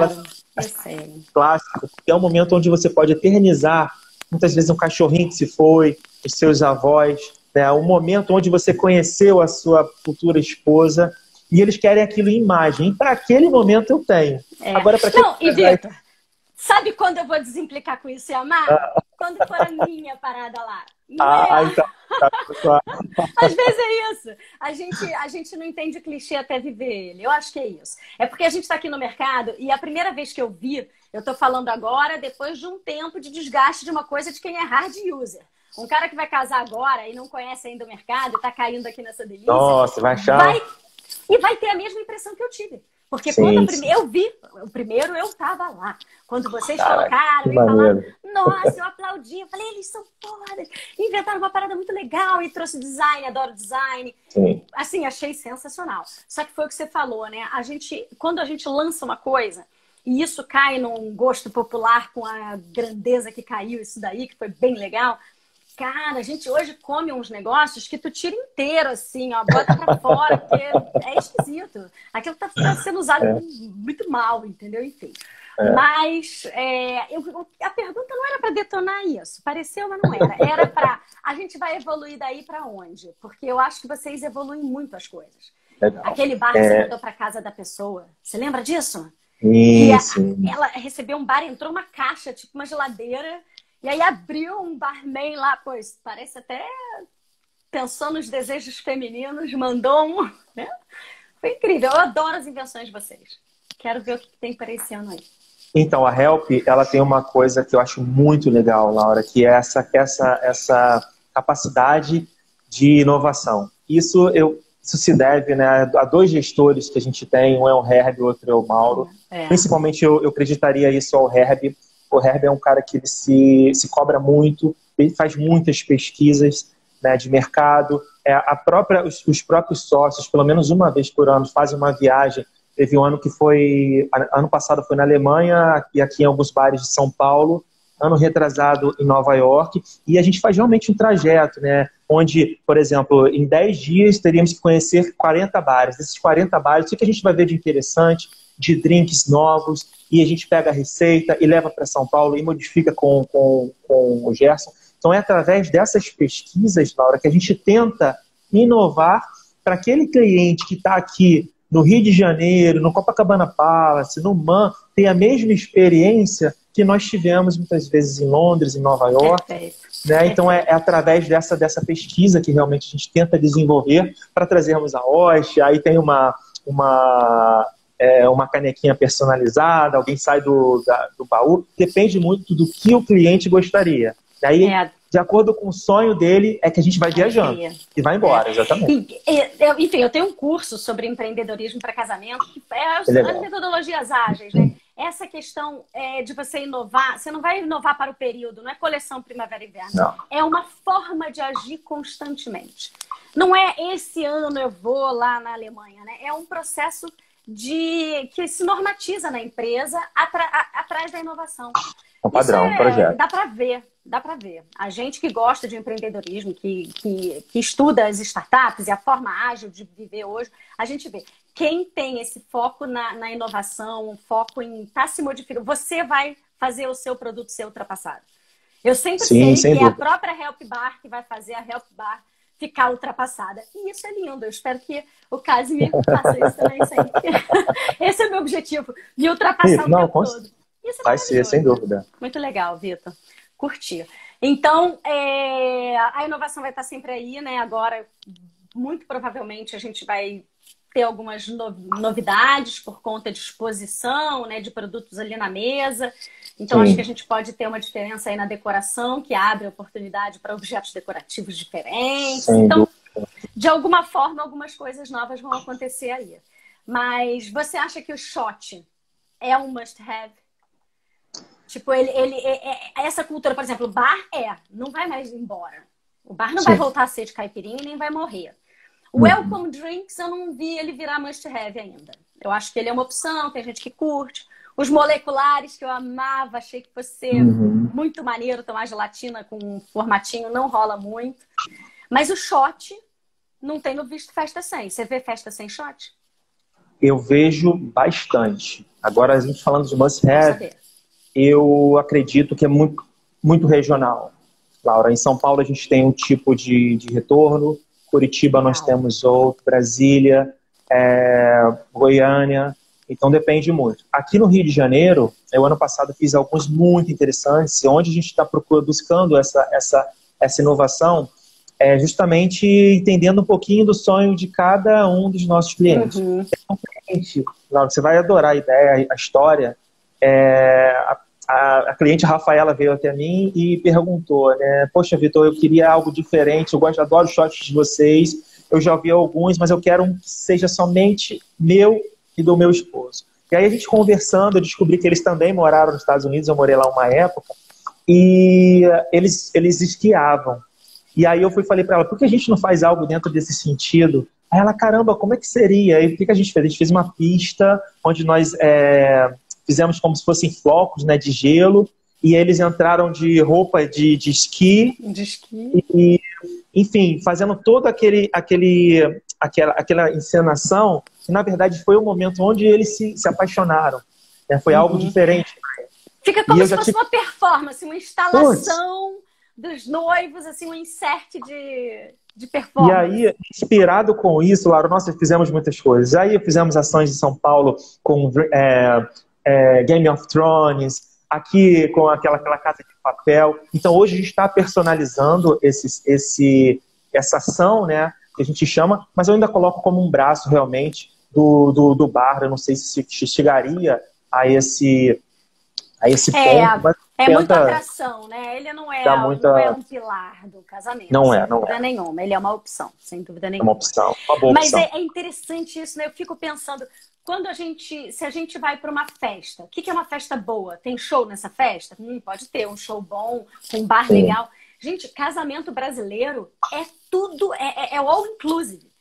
Speaker 2: clássico, porque é um momento onde você pode eternizar, muitas vezes, um cachorrinho que se foi, os seus avós, né? Um momento onde você conheceu a sua futura esposa e eles querem aquilo em imagem. E para aquele momento eu tenho. Agora, para
Speaker 1: e Vitor, sabe quando eu vou desimplicar com isso e amar? Quando for a minha parada lá.
Speaker 2: Então.
Speaker 1: Às vezes é isso. A gente não entende o clichê até viver ele. Eu acho que é isso. É porque a gente está aqui no mercado e a primeira vez que eu vi, eu estou falando agora, depois de um tempo de desgaste de uma coisa de quem é hard user. Um cara que vai casar agora e não conhece ainda o mercado e está caindo aqui nessa delícia.
Speaker 2: Nossa, vai achar.
Speaker 1: Vai ter a mesma impressão que eu tive. Porque quando eu vi, o primeiro eu tava lá. Quando vocês colocaram e falaram, nossa, eu aplaudi. Eu falei, eles são fodas. Inventaram uma parada muito legal e trouxe design, adoro design.
Speaker 2: Sim.
Speaker 1: Assim, achei sensacional. Só que foi o que você falou, né? Quando a gente lança uma coisa e isso cai num gosto popular com a grandeza que caiu, isso daí, que foi bem legal. Cara, a gente hoje come uns negócios que tu tira inteiro, assim, ó, bota pra fora, porque é esquisito. Aquilo tá sendo usado muito mal, entendeu? Enfim. Mas a pergunta não era para detonar isso. Pareceu, mas não era. Era para... A gente vai evoluir daí para onde? Porque eu acho que vocês evoluem muito as coisas.
Speaker 2: Legal.
Speaker 1: Aquele bar que você mandou pra casa da pessoa. Você lembra disso?
Speaker 2: Isso.
Speaker 1: Ela recebeu um bar, entrou uma caixa, tipo uma geladeira... E aí abriu um barman lá, pois parece até pensou nos desejos femininos, mandou um, né? Foi incrível. Eu adoro as invenções de vocês. Quero ver o que tem para esse ano aí.
Speaker 2: Então, a Help, ela tem uma coisa que eu acho muito legal, Laura, que é essa capacidade de inovação. Isso se deve, né, a dois gestores que a gente tem, um é o Herb e o outro é o Mauro. Principalmente eu acreditaria isso ao Herb. O Herb é um cara que ele se cobra muito, ele faz muitas pesquisas, né, de mercado. Os próprios sócios, pelo menos uma vez por ano, fazem uma viagem. Teve um ano que foi... Ano passado foi na Alemanha e aqui em alguns bares de São Paulo. Ano retrasado em Nova York. E a gente faz realmente um trajeto, né? Onde, por exemplo, em 10 dias teríamos que conhecer 40 bares. Desses 40 bares, o que a gente vai ver de interessante, de drinks novos, e a gente pega a receita e leva para São Paulo e modifica com o Gerson. Então é através dessas pesquisas, Laura, que a gente tenta inovar para aquele cliente que está aqui no Rio de Janeiro, no Copacabana Palace, no MAN, ter a mesma experiência que nós tivemos muitas vezes em Londres, em Nova York. Né? Então é através dessa pesquisa que realmente a gente tenta desenvolver para trazermos a hoste. Aí tem uma canequinha personalizada, alguém sai do baú. Depende muito do que o cliente gostaria. Daí, de acordo com o sonho dele, é que a gente vai viajando e vai embora, exatamente.
Speaker 1: Enfim, eu tenho um curso sobre empreendedorismo para casamento, que é as metodologias ágeis, né? Essa questão de você inovar, você não vai inovar para o período, não é coleção primavera e inverno.
Speaker 2: Não.
Speaker 1: É uma forma de agir constantemente. Não é esse ano eu vou lá na Alemanha, né? É um processo que se normatiza na empresa atrás da inovação.
Speaker 2: Um padrão, um projeto.
Speaker 1: Dá para ver. A gente que gosta de empreendedorismo, que estuda as startups e a forma ágil de viver hoje, a gente vê. Quem tem esse foco na inovação, um foco em estar se modificando, você vai fazer o seu produto ser ultrapassado. Eu sempre sei que é a própria Help Bar que vai fazer a Help Bar ficar ultrapassada. E isso é lindo. Eu espero que o Casimir faça isso também sempre. Esse é o meu objetivo, me ultrapassar o tempo todo. Isso
Speaker 2: vai ser, sem dúvida.
Speaker 1: Muito legal, Vitor. Curti. Então, a inovação vai estar sempre aí, né? Agora, muito provavelmente, a gente vai ter algumas novidades por conta de exposição, né? De produtos ali na mesa. Então, acho que a gente pode ter uma diferença aí na decoração, que abre a oportunidade para objetos decorativos diferentes. Então, de alguma forma, algumas coisas novas vão acontecer aí. Mas você acha que o shot é um must-have? Tipo, essa cultura, por exemplo, o bar não vai mais embora. O bar não vai voltar a ser de caipirinha e nem vai morrer. O Welcome Drinks, eu não vi ele virar must-have ainda. Eu acho que ele é uma opção, tem gente que curte. Os moleculares, que eu amava, achei que fosse ser muito maneiro tomar gelatina com um formatinho, não rola muito. Mas o shot, não tenho visto festa sem. Você vê festa sem shot?
Speaker 2: Eu vejo bastante. Agora, a gente falando de must-have, eu acredito que é muito, muito regional. Laura, em São Paulo a gente tem um tipo de retorno, Curitiba nós temos outro, Brasília, Goiânia, então depende muito. Aqui no Rio de Janeiro, eu ano passado fiz alguns muito interessantes, onde a gente está buscando essa inovação, justamente entendendo um pouquinho do sonho de cada um dos nossos clientes. Então, cliente, Laura, você vai adorar a ideia, a história. A cliente Rafaela veio até mim e perguntou, né? Poxa, Vitor, eu queria algo diferente, adoro os shots de vocês, eu já ouvi alguns, mas eu quero um que seja somente meu e do meu esposo. E aí a gente conversando, eu descobri que eles também moraram nos Estados Unidos, eu morei lá uma época, e eles esquiavam. E aí eu falei para ela, por que a gente não faz algo dentro desse sentido? Aí ela, caramba, como é que seria? E o que a gente fez? A gente fez uma pista onde nós fizemos como se fossem flocos, né, de gelo, e eles entraram de roupa de esqui. De esqui. E, enfim, fazendo toda aquela encenação, que na verdade foi o momento onde eles se apaixonaram. Né? Foi algo diferente.
Speaker 1: Fica como se fosse uma performance, uma instalação dos noivos, assim, um insert de performance.
Speaker 2: E aí, inspirado com isso, Laura, nós fizemos muitas coisas. Aí fizemos ações em São Paulo com Game of Thrones, aqui com aquela casa de papel. Então hoje a gente está personalizando essa ação, né, que a gente chama, mas eu ainda coloco como um braço realmente do bar. Eu não sei se chegaria a esse ponto, mas
Speaker 1: é muita
Speaker 2: tenta
Speaker 1: atração, né? Ele não
Speaker 2: dar
Speaker 1: não é
Speaker 2: muita...
Speaker 1: um pilar do casamento,
Speaker 2: Não
Speaker 1: sem
Speaker 2: é, não
Speaker 1: dúvida
Speaker 2: é.
Speaker 1: nenhuma. Ele é uma opção, sem dúvida
Speaker 2: É uma
Speaker 1: nenhuma.
Speaker 2: opção, uma boa
Speaker 1: Mas
Speaker 2: opção.
Speaker 1: é interessante isso, né? Eu fico pensando, se a gente vai para uma festa, o que é uma festa boa? Tem show nessa festa? Pode ter um show bom, um bar
Speaker 2: Sim.
Speaker 1: legal. Gente, casamento brasileiro é tudo, é all inclusive.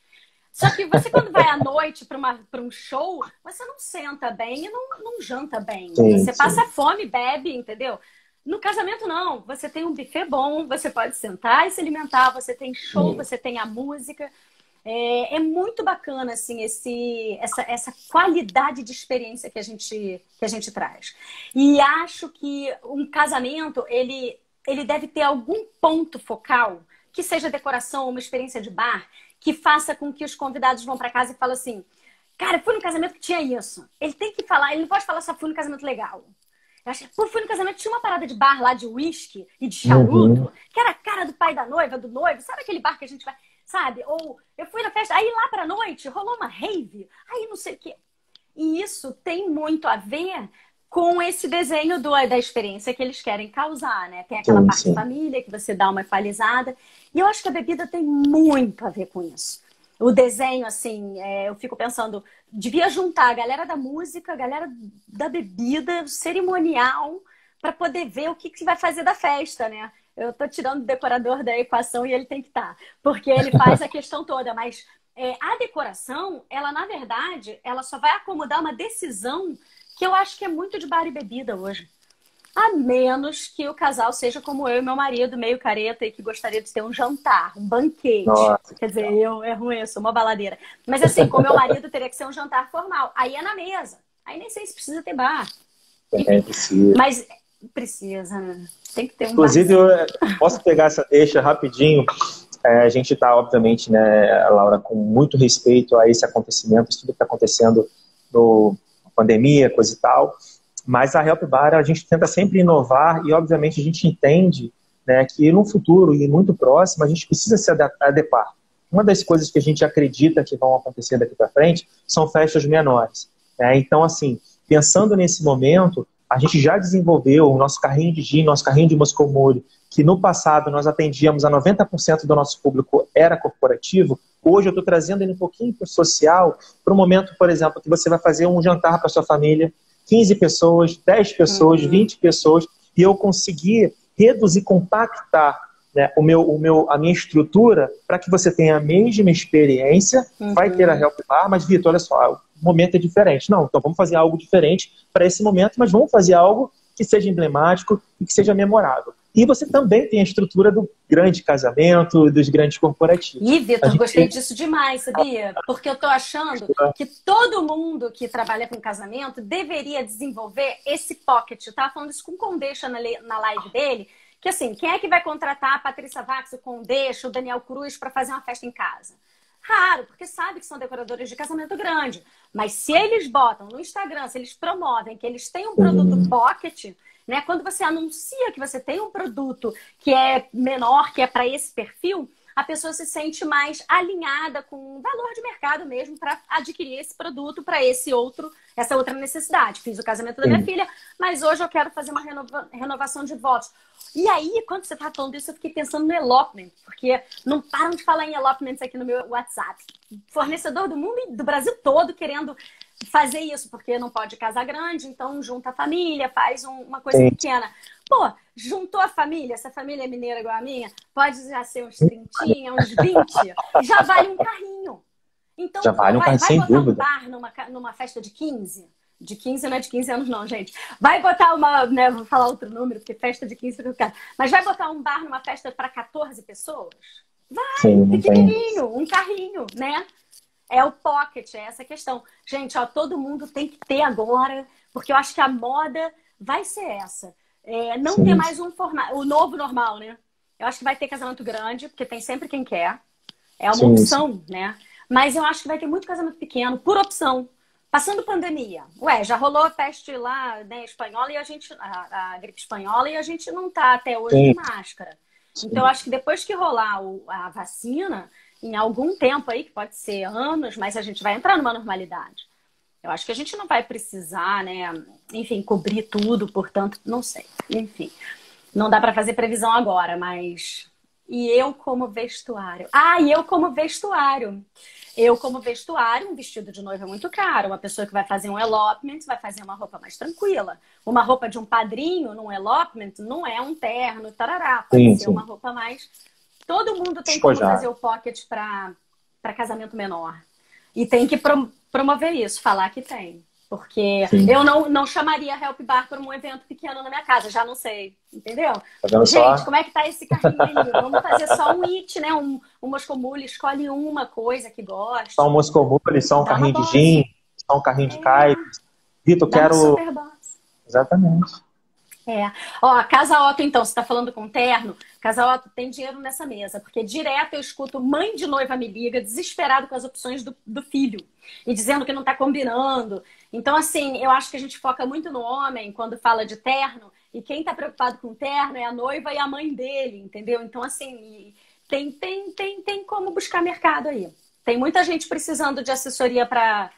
Speaker 1: Só que você, quando vai à noite para um show, você não senta bem e não janta bem.
Speaker 2: Sim,
Speaker 1: Você passa
Speaker 2: sim.
Speaker 1: fome, bebe, entendeu? No casamento, não. Você tem um buffet bom, você pode sentar e se alimentar, você tem show, você tem a música. É muito bacana, assim, essa qualidade de experiência que a gente traz. E acho que um casamento, ele deve ter algum ponto focal, que seja decoração, uma experiência de bar, que faça com que os convidados vão para casa e falem assim, cara, fui no casamento que tinha isso. Ele tem que falar, ele não pode falar só fui no casamento legal. Eu acho, pô, fui no casamento, tinha uma parada de bar lá de uísque e de charuto, que era a cara do pai da noiva, do noivo. Sabe aquele bar que a gente vai, sabe? Ou eu fui na festa, aí lá pra noite rolou uma rave, aí não sei o quê. E isso tem muito a ver com esse desenho da experiência que eles querem causar, né? Tem aquela
Speaker 2: Sim,
Speaker 1: parte
Speaker 2: sim.
Speaker 1: família que você dá uma equalizada. E eu acho que a bebida tem muito a ver com isso. O desenho, assim, eu fico pensando, devia juntar a galera da música, a galera da bebida, o cerimonial, para poder ver o que vai fazer da festa, né? Eu tô tirando o decorador da equação e ele tem que estar, porque ele faz a questão toda, mas a decoração, ela, na verdade, ela só vai acomodar uma decisão que eu acho que é muito de bar e bebida hoje. A menos que o casal seja como eu e meu marido, meio careta, e que gostaria de ter um jantar, um banquete.
Speaker 2: Nossa,
Speaker 1: Quer dizer, é ruim, eu sou uma baladeira. Mas assim, com meu marido teria que ser um jantar formal. Aí é na mesa. Aí nem sei se precisa ter bar.
Speaker 2: é
Speaker 1: Enfim,
Speaker 2: preciso.
Speaker 1: mas precisa, né? Tem que ter um
Speaker 2: Inclusive,
Speaker 1: barzinho.
Speaker 2: eu posso pegar essa deixa rapidinho. A gente está, obviamente, né, Laura, com muito respeito a esse acontecimento, tudo que está acontecendo na pandemia, coisa e tal. Mas a Help Bar, a gente tenta sempre inovar e, obviamente, a gente entende, né, que no futuro e muito próximo a gente precisa se adequar. Uma das coisas que a gente acredita que vão acontecer daqui para frente são festas menores, né? Então, assim, pensando nesse momento, a gente já desenvolveu o nosso carrinho de gin, nosso carrinho de Moscow Mule, que no passado nós atendíamos a 90% do nosso público era corporativo. Hoje eu estou trazendo ele um pouquinho para o social, para o momento, por exemplo, que você vai fazer um jantar para sua família, 15 pessoas, 10 pessoas, 20 pessoas, e eu consegui reduzir, compactar, né, a minha estrutura para que você tenha a mesma experiência, vai ter a Help Bar, mas Vitor, olha só, o momento é diferente. Não, então vamos fazer algo diferente para esse momento, mas vamos fazer algo que seja emblemático e que seja memorável. E você também tem a estrutura do grande casamento, dos grandes corporativos.
Speaker 1: Ih, Vitor, gostei disso demais, sabia? Porque eu tô achando que todo mundo que trabalha com casamento deveria desenvolver esse pocket. Eu tava falando isso com o Condeixa na live dele, que assim, quem é que vai contratar a Patrícia Vax, o Condeixa, o Daniel Cruz para fazer uma festa em casa? Raro, porque sabe que são decoradores de casamento grande. Mas se eles botam no Instagram, se eles promovem que eles têm um produto pocket, né? Quando você anuncia que você tem um produto que é menor, que é para esse perfil, a pessoa se sente mais alinhada com o valor de mercado mesmo para adquirir esse produto para essa outra necessidade. Fiz o casamento da minha filha, mas hoje eu quero fazer uma renovação de votos. E aí, quando você está falando isso, eu fiquei pensando no elopement, porque não param de falar em elopements aqui no meu WhatsApp. Fornecedor do mundo e do Brasil todo querendo fazer isso, porque não pode casar grande, então junta a família, faz uma coisa pequena. Pô, juntou a família, essa família é mineira igual a minha, pode já ser uns 30, uns 20, já vale um carrinho. Então,
Speaker 2: já vale um carrinho,
Speaker 1: vai
Speaker 2: sem
Speaker 1: botar
Speaker 2: dúvida.
Speaker 1: um bar numa festa de 15? De 15 não é de 15 anos não, gente. Vai botar né, vou falar outro número, porque festa de 15 fica caro. Mas vai botar um bar numa festa para 14 pessoas? Vai,
Speaker 2: Sim,
Speaker 1: pequenininho, um carrinho, né? É o pocket, é essa questão. Gente, ó, todo mundo tem que ter agora, porque eu acho que a moda vai ser essa. Não ter mais o novo normal, né? Eu acho que vai ter casamento grande, porque tem sempre quem quer. É uma opção, né? Mas eu acho que vai ter muito casamento pequeno, por opção. Passando pandemia. Ué, já rolou a peste lá, né, espanhola, e a gripe espanhola, e a gente não tá até hoje de máscara. Então, eu acho que depois que rolar a vacina, em algum tempo aí, que pode ser anos, mas a gente vai entrar numa normalidade. Eu acho que a gente não vai precisar, né, enfim, cobrir tudo, portanto, não sei. Enfim, não dá para fazer previsão agora, mas... E eu como vestuário. E eu como vestuário. Eu como vestuário, um vestido de noiva é muito caro. Uma pessoa que vai fazer um elopement vai fazer uma roupa mais tranquila. Uma roupa de um padrinho num elopement não é um terno, tarará. Pode ser uma roupa mais... Todo mundo tem como fazer o pocket para casamento menor. E tem que promover isso, falar que tem. Porque eu não chamaria Help Bar para um evento pequeno na minha casa, já não sei, entendeu?
Speaker 2: Tá vendo
Speaker 1: Gente,
Speaker 2: só?
Speaker 1: como é que tá esse carrinho aí? Vamos fazer só um it, né? Um Moscou Mule, escolhe uma coisa que gosta.
Speaker 2: Só um Moscou Mule, só um carrinho de gin, só um carrinho de caipe. Vitor, quero...
Speaker 1: Super boss.
Speaker 2: Exatamente.
Speaker 1: Ó, a Casa Otto, então, você tá falando com terno? Casa Otto, tem dinheiro nessa mesa, porque direto eu escuto mãe de noiva me liga, desesperado com as opções do filho, e dizendo que não tá combinando. Então, assim, eu acho que a gente foca muito no homem quando fala de terno, e quem tá preocupado com terno é a noiva e a mãe dele, entendeu? Então, assim, tem como buscar mercado aí. Tem muita gente precisando de assessoria para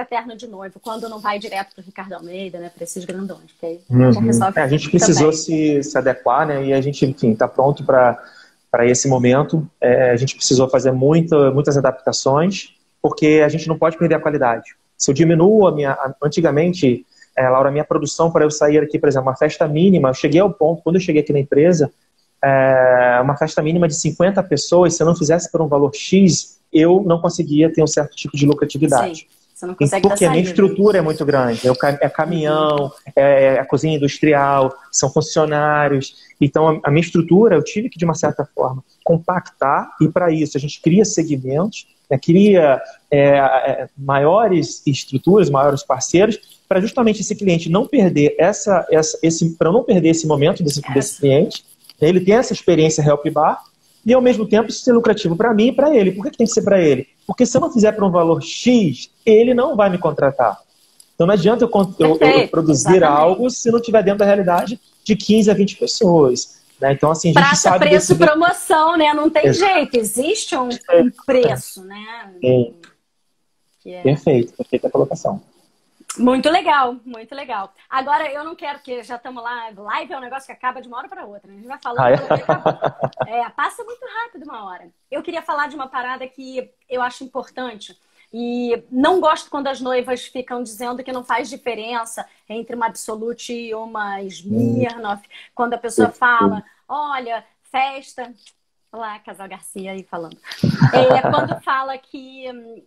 Speaker 1: terno de noivo, quando não vai direto para o Ricardo Almeida, né, para esses grandões. Que aí resolve
Speaker 2: a gente precisou se adequar, né, e a gente, enfim, está pronto para esse momento. A gente precisou fazer muitas adaptações, porque a gente não pode perder a qualidade. Se eu diminuo antigamente, Laura, a minha produção para eu sair aqui, por exemplo, uma festa mínima, eu cheguei ao ponto, quando eu cheguei aqui na empresa, uma festa mínima de 50 pessoas, se eu não fizesse por um valor X, eu não conseguia ter um certo tipo de lucratividade.
Speaker 1: Sim. Você não consegue
Speaker 2: porque a minha estrutura é muito grande. É caminhão, é a cozinha industrial, são funcionários. Então, a minha estrutura, eu tive que, de uma certa forma, compactar. E, para isso, a gente cria segmentos, né, cria maiores estruturas, maiores parceiros, para justamente esse cliente não perder para não perder esse momento desse cliente. Ele tem essa experiência Help Bar, e, ao mesmo tempo, isso ser lucrativo para mim e para ele. Por que tem que ser para ele? Porque se eu não fizer por um valor X, ele não vai me contratar. Então não adianta eu produzir algo se não estiver dentro da realidade de 15 a 20 pessoas. Né? Então, assim, a gente
Speaker 1: Praça,
Speaker 2: sabe...
Speaker 1: preço, promoção, né? Não tem jeito. Existe um preço, né?
Speaker 2: Perfeito. Perfeita colocação.
Speaker 1: Muito legal, muito legal. Agora, eu não quero, porque já estamos lá, live é um negócio que acaba de uma hora para outra. A gente vai falando, passa muito rápido uma hora. Eu queria falar de uma parada que eu acho importante e não gosto quando as noivas ficam dizendo que não faz diferença entre uma Absolute e uma Smirnoff. Quando a pessoa fala, olha, festa... Olá, Casal Garcia aí falando. Quando fala que,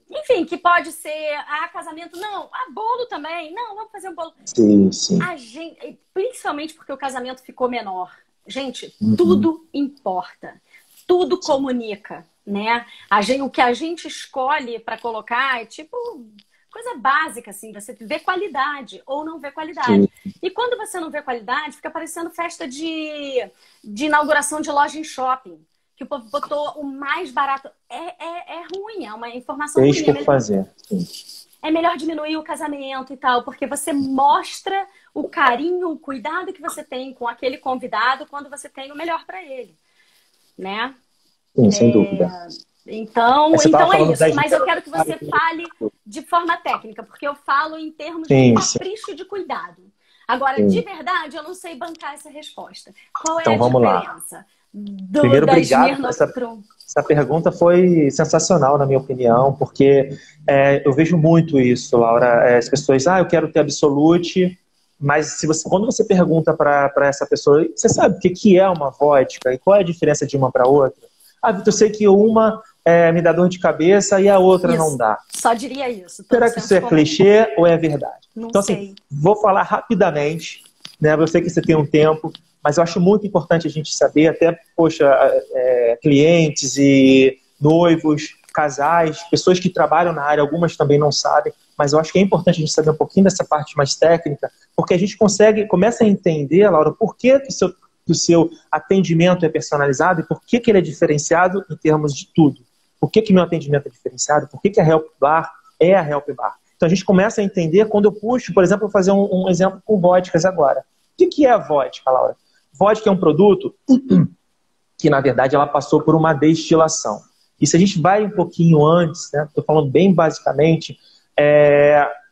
Speaker 1: enfim, que pode ser casamento, não, bolo também, não, vamos fazer um bolo.
Speaker 2: Sim, sim.
Speaker 1: A gente, principalmente porque o casamento ficou menor. Gente, tudo importa, tudo comunica, né? O que a gente escolhe para colocar é tipo coisa básica, assim, você vê qualidade ou não vê qualidade.
Speaker 2: Sim.
Speaker 1: E quando você não vê qualidade, fica parecendo festa de inauguração de loja em shopping. Que o povo botou o mais barato. É ruim, é uma informação ruim.
Speaker 2: Por fazer. Sim.
Speaker 1: É melhor diminuir o casamento e tal, porque você mostra o carinho, o cuidado que você tem com aquele convidado quando você tem o melhor para ele. Né?
Speaker 2: Sim, sem dúvida.
Speaker 1: Então é isso. Mas eu quero que você fale de forma técnica, porque eu falo em termos de capricho e de cuidado. Agora, de verdade, eu não sei bancar essa resposta. Qual é a diferença?
Speaker 2: Primeiro, obrigado. Essa pergunta foi sensacional, na minha opinião, porque eu vejo muito isso, Laura. As pessoas, eu quero ter Absolute, mas quando você pergunta para essa pessoa, você sabe o que é uma vodka e qual é a diferença de uma para outra? Vitor, eu sei que uma me dá dor de cabeça e a outra não dá.
Speaker 1: Só diria isso.
Speaker 2: Será que isso é clichê ou é verdade?
Speaker 1: Não
Speaker 2: então,
Speaker 1: sei.
Speaker 2: Assim, vou falar rapidamente, né? Eu sei que você tem um tempo, mas eu acho muito importante a gente saber, até, clientes e noivos, casais, pessoas que trabalham na área, algumas também não sabem, mas eu acho que é importante a gente saber um pouquinho dessa parte mais técnica, porque a gente começa a entender, Laura, por que o seu atendimento é personalizado e por que ele é diferenciado em termos de tudo. Por que meu atendimento é diferenciado, por que a Help Bar é a Help Bar. Então a gente começa a entender quando eu puxo, por exemplo, vou fazer um exemplo com vodkas agora. O que é a vodka, Laura? Vodka é um produto que na verdade ela passou por uma destilação. E se a gente vai um pouquinho antes, né, estou falando bem basicamente,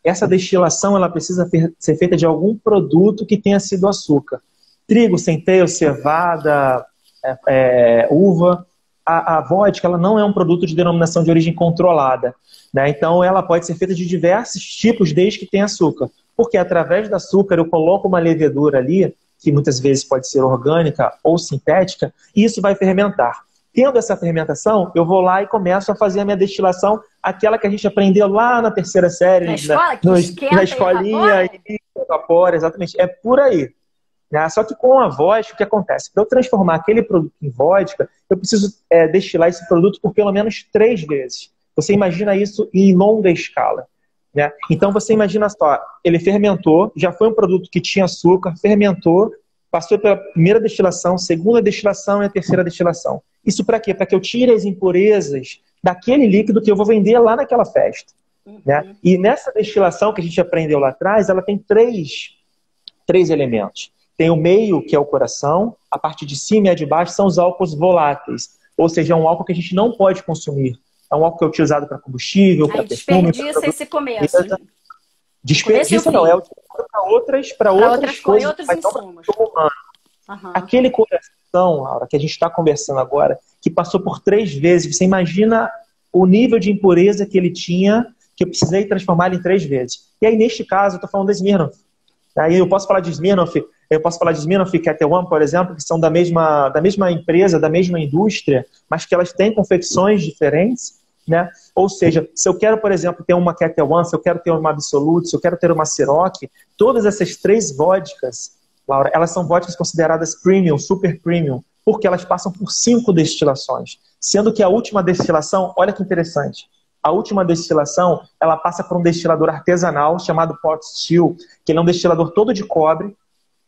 Speaker 2: essa destilação ela precisa ser feita de algum produto que tenha sido açúcar. Trigo, centeio, cevada, uva. A vodka ela não é um produto de denominação de origem controlada, né? Então ela pode ser feita de diversos tipos desde que tenha açúcar. Porque através do açúcar eu coloco uma levedura ali, que muitas vezes pode ser orgânica ou sintética, e isso vai fermentar. Tendo essa fermentação, eu vou lá e começo a fazer a minha destilação, aquela que a gente aprendeu lá na terceira série,
Speaker 1: na escola, que
Speaker 2: na escolinha, e evapora, exatamente. É por aí. Né? Só que com a vodka, o que acontece? Para eu transformar aquele produto em vodka, eu preciso destilar esse produto por pelo menos 3 vezes. Você imagina isso em longa escala. Né? Então você imagina só, ele fermentou, já foi um produto que tinha açúcar, fermentou, passou pela primeira destilação, segunda destilação e a terceira destilação. Isso para quê? Para que eu tire as impurezas daquele líquido que eu vou vender lá naquela festa. Né? E nessa destilação que a gente aprendeu lá atrás, ela tem três elementos. Tem o meio, que é o coração, a parte de cima e a de baixo são os álcools voláteis, ou seja, é um álcool que a gente não pode consumir. É um álcool que é utilizado para combustível, para perfume.
Speaker 1: Desperdiça esse começo.
Speaker 2: Desperdiça não, é utilizado para outras coisas.
Speaker 1: Outros insumos.
Speaker 2: Aquele coração, Laura, que a gente está conversando agora, que passou por 3 vezes, você imagina o nível de impureza que ele tinha, que eu precisei transformar ele em 3 vezes. E aí, neste caso, eu estou falando da Smirnoff. Aí eu posso falar de Smirnoff e Ketel One, por exemplo, que são da mesma empresa, da mesma indústria, mas que elas têm confecções diferentes, né? Ou seja, se eu quero, por exemplo, ter uma Ketel One, se eu quero ter uma Absolute, se eu quero ter uma Ciroc, todas essas 3 vodkas, Laura, elas são vodkas consideradas premium, super premium, porque elas passam por 5 destilações. Sendo que a última destilação, olha que interessante, a última destilação, ela passa por um destilador artesanal chamado Pot Still, que ele é um destilador todo de cobre,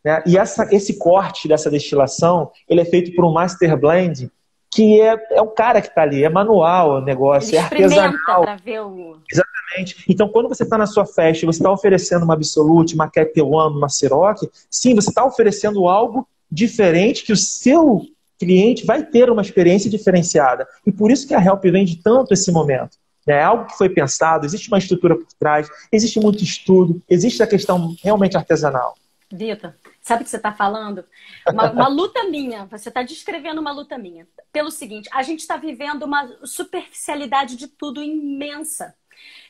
Speaker 2: né? E esse corte dessa destilação, ele é feito por um Master Blend, que é o cara que está ali, é manual o negócio,
Speaker 1: ele
Speaker 2: é artesanal.
Speaker 1: Pra ver o...
Speaker 2: Exatamente. Então, quando você está na sua festa e você está oferecendo uma Absolute, uma Ketel One, uma Ciroc, sim, você está oferecendo algo diferente que o seu cliente vai ter uma experiência diferenciada. E por isso que a Help vende tanto esse momento. É algo que foi pensado, existe uma estrutura por trás, existe muito estudo, existe a questão realmente artesanal.
Speaker 1: Vitor, sabe o que você está falando? Uma luta minha, você está descrevendo uma luta minha. Pelo seguinte, a gente está vivendo uma superficialidade de tudo imensa.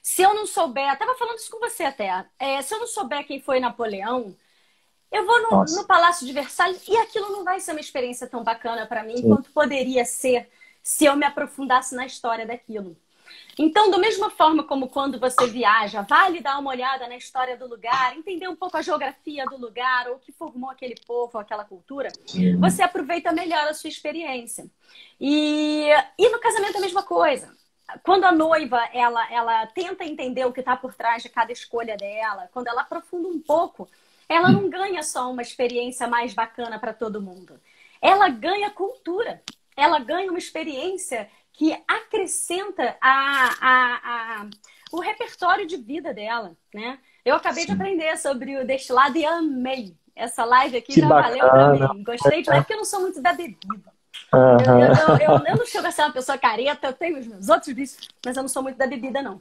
Speaker 1: Se eu não souber, estava falando isso com você até, se eu não souber quem foi Napoleão, eu vou no Palácio de Versalhes e aquilo não vai ser uma experiência tão bacana para mim quanto poderia ser se eu me aprofundasse na história daquilo. Então, da mesma forma como quando você viaja, vale dar uma olhada na história do lugar, entender um pouco a geografia do lugar, ou o que formou aquele povo, aquela cultura, você aproveita melhor a sua experiência. E no casamento é a mesma coisa. Quando a noiva, ela tenta entender o que está por trás de cada escolha dela, quando ela aprofunda um pouco, ela não ganha só uma experiência mais bacana para todo mundo. Ela ganha cultura. Ela ganha uma experiência que acrescenta o repertório de vida dela, né? Eu acabei de aprender sobre o destilado e amei. Essa live aqui já valeu pra mim. Gostei demais, porque eu não sou muito da bebida. Eu não chego a ser uma pessoa careta, eu tenho os meus outros vícios, mas eu não sou muito da bebida, não.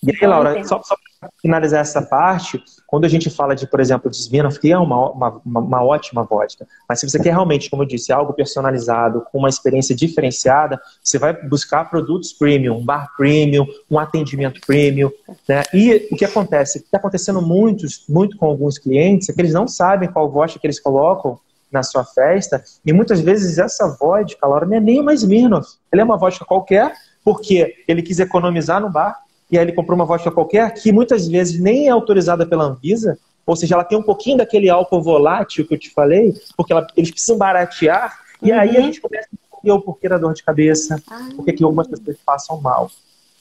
Speaker 2: E aí, Laura, só para finalizar essa parte, quando a gente fala de, por exemplo, de Smirnoff, que é uma ótima vodka, mas se você quer realmente, como eu disse, algo personalizado, com uma experiência diferenciada, você vai buscar produtos premium, um bar premium, um atendimento premium, né? E o que acontece? O que está acontecendo muito com alguns clientes é que eles não sabem qual vodka que eles colocam na sua festa, e muitas vezes essa vodka, Laura, não é nem uma Smirnoff, ela é uma vodka qualquer, porque ele quis economizar no bar, e aí ele comprou uma vodka qualquer, que muitas vezes nem é autorizada pela Anvisa, ou seja, ela tem um pouquinho daquele álcool volátil que eu te falei, porque eles precisam baratear, e aí a gente começa a entender o porquê da dor de cabeça, porque que algumas pessoas passam mal.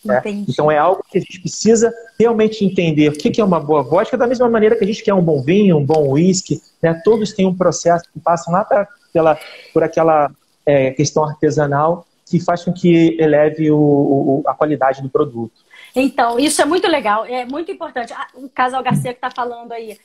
Speaker 2: Né? Então é algo que a gente precisa realmente entender o que é uma boa vodka, da mesma maneira que a gente quer um bom vinho, um bom whisky, né? Todos têm um processo que passam lá por aquela questão artesanal que faz com que eleve a qualidade do produto.
Speaker 1: Então, isso é muito legal, é muito importante. O Casal Garcia que está falando aí,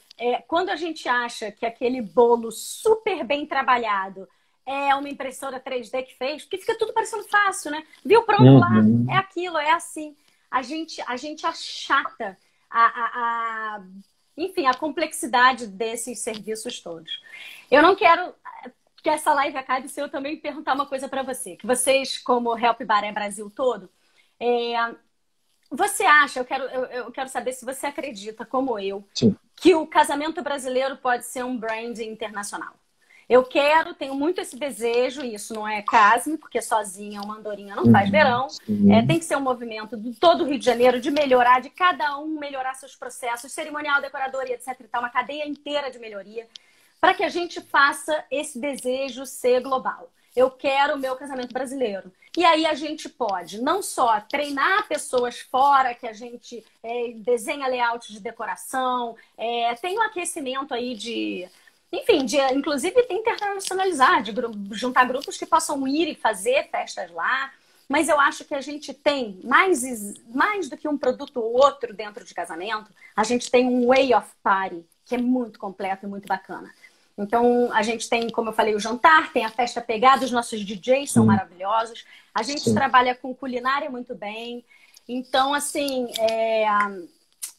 Speaker 1: quando a gente acha que aquele bolo super bem trabalhado é uma impressora 3D que fez, porque fica tudo parecendo fácil, né? Viu pronto lá, é aquilo, é assim. A gente achata enfim, a complexidade desses serviços todos. Eu não quero que essa live acabe se eu também perguntar uma coisa para você, que vocês, como Help Bar é Brasil todo, você acha, eu quero saber se você acredita, como eu,
Speaker 2: Sim.
Speaker 1: que o casamento brasileiro pode ser um brand internacional. Tenho muito esse desejo, e isso não é casme, porque sozinha uma andorinha não faz verão. Tem que ser um movimento de todo o Rio de Janeiro, de melhorar, de cada um melhorar seus processos, cerimonial, decoradoria, etc. e tal, uma cadeia inteira de melhoria, para que a gente faça esse desejo ser global. Eu quero o meu casamento brasileiro. E aí a gente pode não só treinar pessoas fora, que a gente desenha layout de decoração, tem um aquecimento aí enfim, inclusive internacionalizar, de juntar grupos que possam ir e fazer festas lá. Mas eu acho que a gente tem, mais do que um produto ou outro dentro de casamento, a gente tem um way of party, que é muito completo e muito bacana. Então, a gente tem, como eu falei, o jantar, tem a festa pegada, os nossos DJs são maravilhosos. A gente trabalha com culinária muito bem. Então, assim,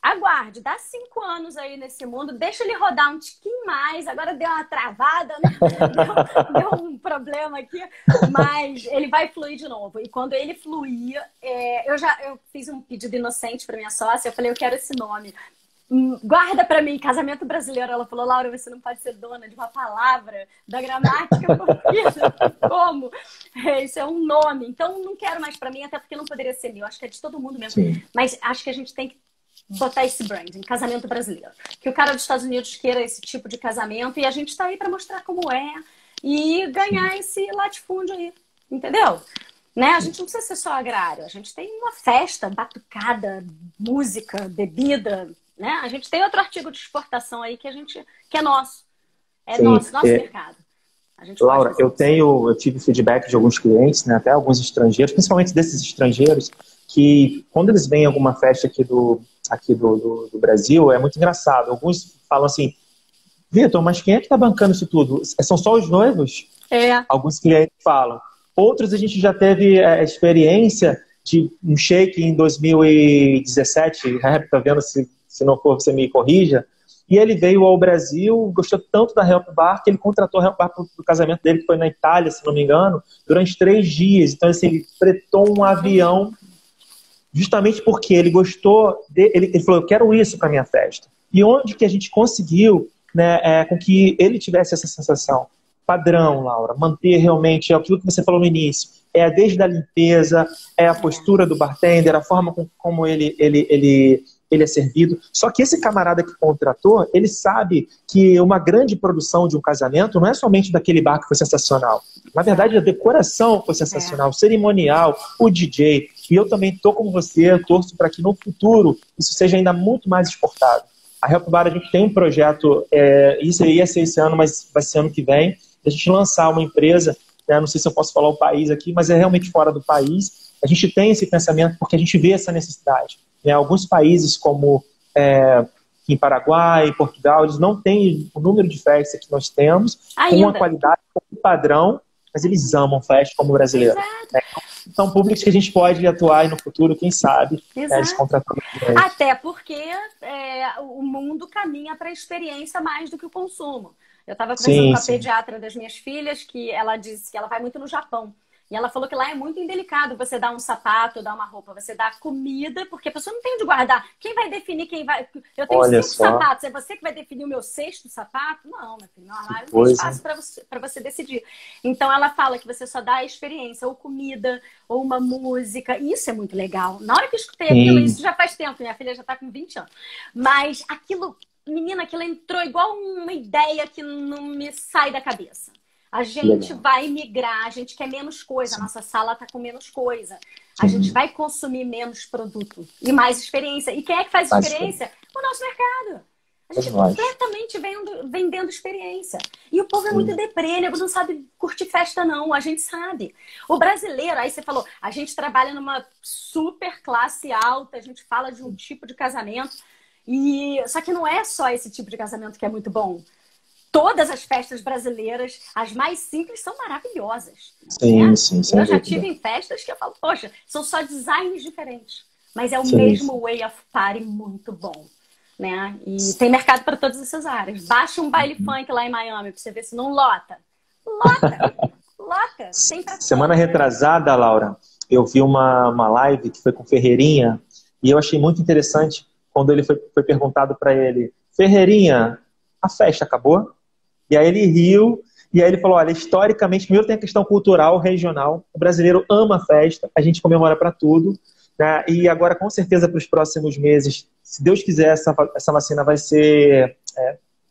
Speaker 1: aguarde, dá 5 anos aí nesse mundo, deixa ele rodar um tiquinho mais. Agora deu uma travada, né? Deu um problema aqui, mas ele vai fluir de novo. E quando ele fluir, eu fiz um pedido inocente para minha sócia, eu falei, eu quero esse nome. Guarda para mim, casamento brasileiro. Ela falou, Laura, você não pode ser dona de uma palavra da gramática portuguesa. Como? Isso é um nome. Então, não quero mais para mim, até porque não poderia ser meu. Acho que é de todo mundo mesmo. Sim. Mas acho que a gente tem que botar esse branding, casamento brasileiro. Que o cara dos Estados Unidos queira esse tipo de casamento e a gente está aí para mostrar como é e ganhar esse latifúndio aí. Entendeu? Né? A gente não precisa ser só agrário. A gente tem uma festa, batucada, música, bebida... Né? A gente tem outro artigo de exportação aí que é nosso. Nosso mercado.
Speaker 2: Laura, eu tive feedback de alguns clientes, né, até alguns estrangeiros, principalmente desses estrangeiros, que quando eles vêm em alguma festa aqui do Brasil, é muito engraçado. Alguns falam assim, Vitor, mas quem é que está bancando isso tudo? São só os noivos? Alguns clientes falam. Outros a gente já teve a experiência de um shake em 2017, tá vendo se não for, você me corrija. E ele veio ao Brasil, gostou tanto da Help Bar que ele contratou a Help Bar para o casamento dele, que foi na Itália, se não me engano, durante 3 dias. Então, assim, ele fretou um avião justamente porque ele gostou, ele falou, eu quero isso para minha festa. E onde que a gente conseguiu, né, com que ele tivesse essa sensação? Padrão, Laura, manter realmente aquilo que você falou no início. Desde a limpeza, a postura do bartender, a forma como ele é servido. Só que esse camarada que contratou, ele sabe que uma grande produção de um casamento não é somente daquele bar que foi sensacional. Na verdade, a decoração foi sensacional, o cerimonial, o DJ. E eu também estou com você, torço para que no futuro isso seja ainda muito mais exportado. A Help Bar, a gente tem um projeto, isso ia ser esse ano, mas vai ser ano que vem, a gente lançar uma empresa, né, não sei se eu posso falar o país aqui, mas é realmente fora do país. A gente tem esse pensamento porque a gente vê essa necessidade. Alguns países como em Paraguai, Portugal, eles não têm o número de festas que nós temos, com uma qualidade, com um padrão, mas eles amam festa como brasileiro. São públicos que a gente pode atuar no futuro, quem sabe, eles contratando.
Speaker 1: Até porque o mundo caminha para a experiência mais do que o consumo. Eu estava conversando com a pediatra das minhas filhas, que ela disse que ela vai muito no Japão. E ela falou que lá é muito indelicado você dar um sapato, dar uma roupa, você dá comida, porque a pessoa não tem onde guardar. Quem vai definir quem vai... Eu tenho 5 sapatos, é você que vai definir o meu 6º sapato? Não, meu filho, meu armário não tem espaço para você decidir. Então ela fala que você só dá a experiência, ou comida, ou uma música. Isso é muito legal. Na hora que eu escutei aquilo, isso já faz tempo, minha filha já está com 20 anos. Mas aquilo, menina, aquilo entrou igual uma ideia que não me sai da cabeça. A gente vai migrar, a gente quer menos coisa, a nossa sala está com menos coisa. A gente vai consumir menos produto e mais experiência. E quem é que faz experiência? O nosso mercado. A gente completamente vendendo experiência. E o povo é muito deprê, nego não sabe curtir festa não, a gente sabe. O brasileiro, aí você falou, a gente trabalha numa super classe alta, a gente fala de um tipo de casamento. Só que não é só esse tipo de casamento que é muito bom. todas as festas brasileiras, as mais simples, são maravilhosas.
Speaker 2: Sim,
Speaker 1: Né?
Speaker 2: sim, sem
Speaker 1: Eu já
Speaker 2: dúvida.
Speaker 1: tive em festas que eu falo, poxa, são só designs diferentes, mas é o
Speaker 2: Sim,
Speaker 1: mesmo way of party muito bom. Né? E tem mercado para todas essas áreas. Baixa um baile funk lá em Miami para você ver se não lota. Lota! Lota! Tem para
Speaker 2: semana
Speaker 1: todos.
Speaker 2: retrasada, Laura, eu vi uma live que foi com o Ferreirinha e eu achei muito interessante quando ele foi perguntado para ele, Ferreirinha, a festa acabou? E aí ele riu e aí ele falou, olha, historicamente, primeiro tem a questão cultural, regional, o brasileiro ama a festa, a gente comemora para tudo, né? E agora, com certeza, para os próximos meses, se Deus quiser, essa vacina vai ser,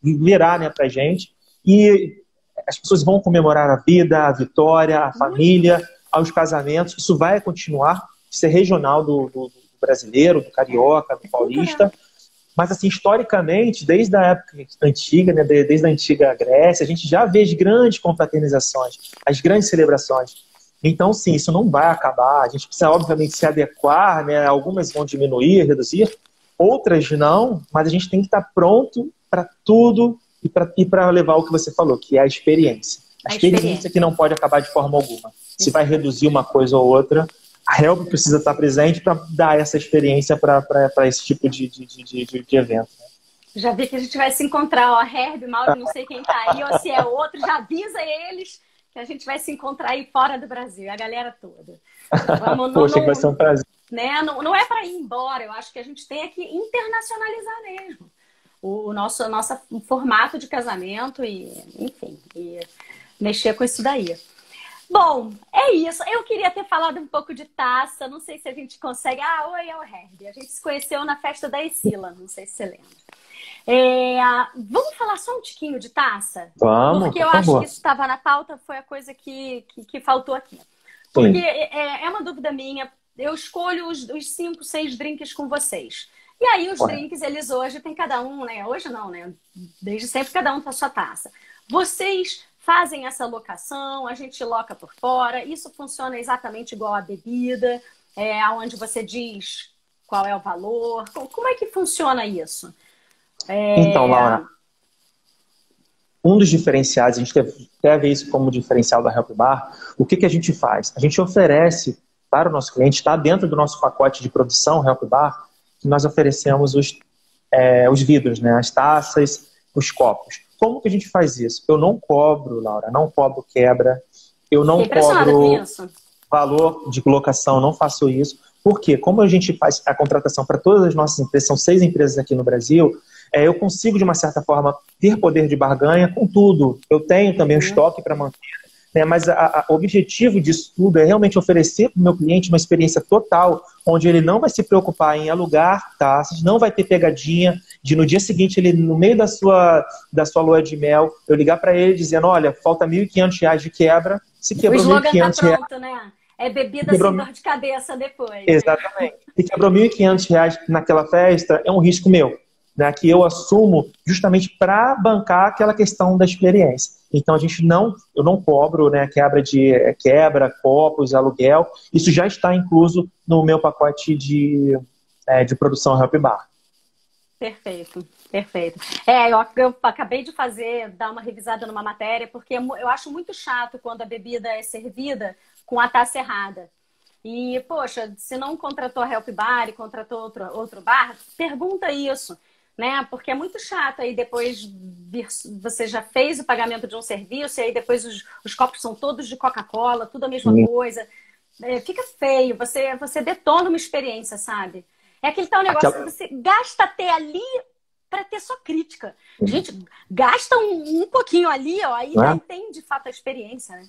Speaker 2: virar, né, para a gente. E as pessoas vão comemorar a vida, a vitória, a família, aos casamentos. Isso vai continuar, isso é regional do brasileiro, do carioca, do paulista. Mas, assim, historicamente, desde a época antiga, né, desde a antiga Grécia, a gente já vê as grandes confraternizações, as grandes celebrações. Então, sim, isso não vai acabar. A gente precisa, obviamente, se adequar, né? Algumas vão diminuir, reduzir, outras não, mas a gente tem que estar pronto para tudo e para levar o que você falou, que é a experiência. A experiência que não pode acabar de forma alguma. Se vai reduzir uma coisa ou outra, a Help precisa estar presente para dar essa experiência para esse tipo de evento. Né?
Speaker 1: Já vi que a gente vai se encontrar, ó, Herb, Mauro, não sei quem tá aí, ou se é outro, já avisa eles que a gente vai se encontrar aí fora do Brasil, a galera toda. Vamos,
Speaker 2: Poxa, que vai ser um prazer.
Speaker 1: Né? Não é para ir embora, eu acho que a gente tem que internacionalizar mesmo o nosso formato de casamento e, enfim, e mexer com isso daí. Bom, é isso. Eu queria ter falado um pouco de taça. Não sei se a gente consegue. Ah, oi, é o Herbie. A gente se conheceu na festa da Escila. Não sei se você lembra. Vamos falar só um tiquinho de taça?
Speaker 2: Vamos,
Speaker 1: porque eu acho que isso estava na pauta, foi a coisa que faltou aqui. Porque é uma dúvida minha. Eu escolho os 5, 6 drinks com vocês. E aí os drinks, eles hoje tem cada um, né? Hoje não, né? Desde sempre cada um com a sua taça. Vocês fazem essa locação, a gente loca por fora, isso funciona exatamente igual a bebida, onde você diz qual é o valor, como é que funciona isso?
Speaker 2: Então, Laura, um dos diferenciais, a gente até vê isso como diferencial da Help Bar, o que a gente faz? A gente oferece para o nosso cliente, está dentro do nosso pacote de produção Help Bar, que nós oferecemos os vidros, né? As taças, os copos. Como que a gente faz isso? Eu não cobro, Laura, não cobro quebra, eu não cobro valor de colocação, não faço isso. Por quê? Como a gente faz a contratação para todas as nossas empresas, são 6 empresas aqui no Brasil, eu consigo, de uma certa forma, ter poder de barganha com tudo. Eu tenho também o estoque para manter. Né? Mas o objetivo disso tudo é realmente oferecer para o meu cliente uma experiência total, onde ele não vai se preocupar em alugar taças, não vai ter pegadinha de no dia seguinte, ele no meio da sua lua de mel, eu ligar para ele dizendo, olha, falta R$1.500 de quebra, se quebrou R$1.500...
Speaker 1: O slogan tá pronto, né? É bebida sem dor de cabeça depois.
Speaker 2: Exatamente. Se quebrou R$1.500 naquela festa, é um risco meu, né, que eu assumo justamente para bancar aquela questão da experiência. Então eu não cobro, né, quebra, copos, aluguel. Isso já está incluso no meu pacote de produção Help Bar.
Speaker 1: Perfeito, perfeito. Eu acabei de dar uma revisada numa matéria, porque eu acho muito chato quando a bebida é servida com a taça errada. E, poxa, se não contratou a Help Bar e contratou outro bar, pergunta isso. Né? Porque é muito chato aí depois você já fez o pagamento de um serviço e aí depois os copos são todos de Coca-Cola, tudo a mesma coisa. Fica feio, você detona uma experiência, sabe? É aquele tal negócio que você gasta até ali para ter sua crítica. Gente, gasta um pouquinho ali, ó, aí já tem de fato a experiência, né?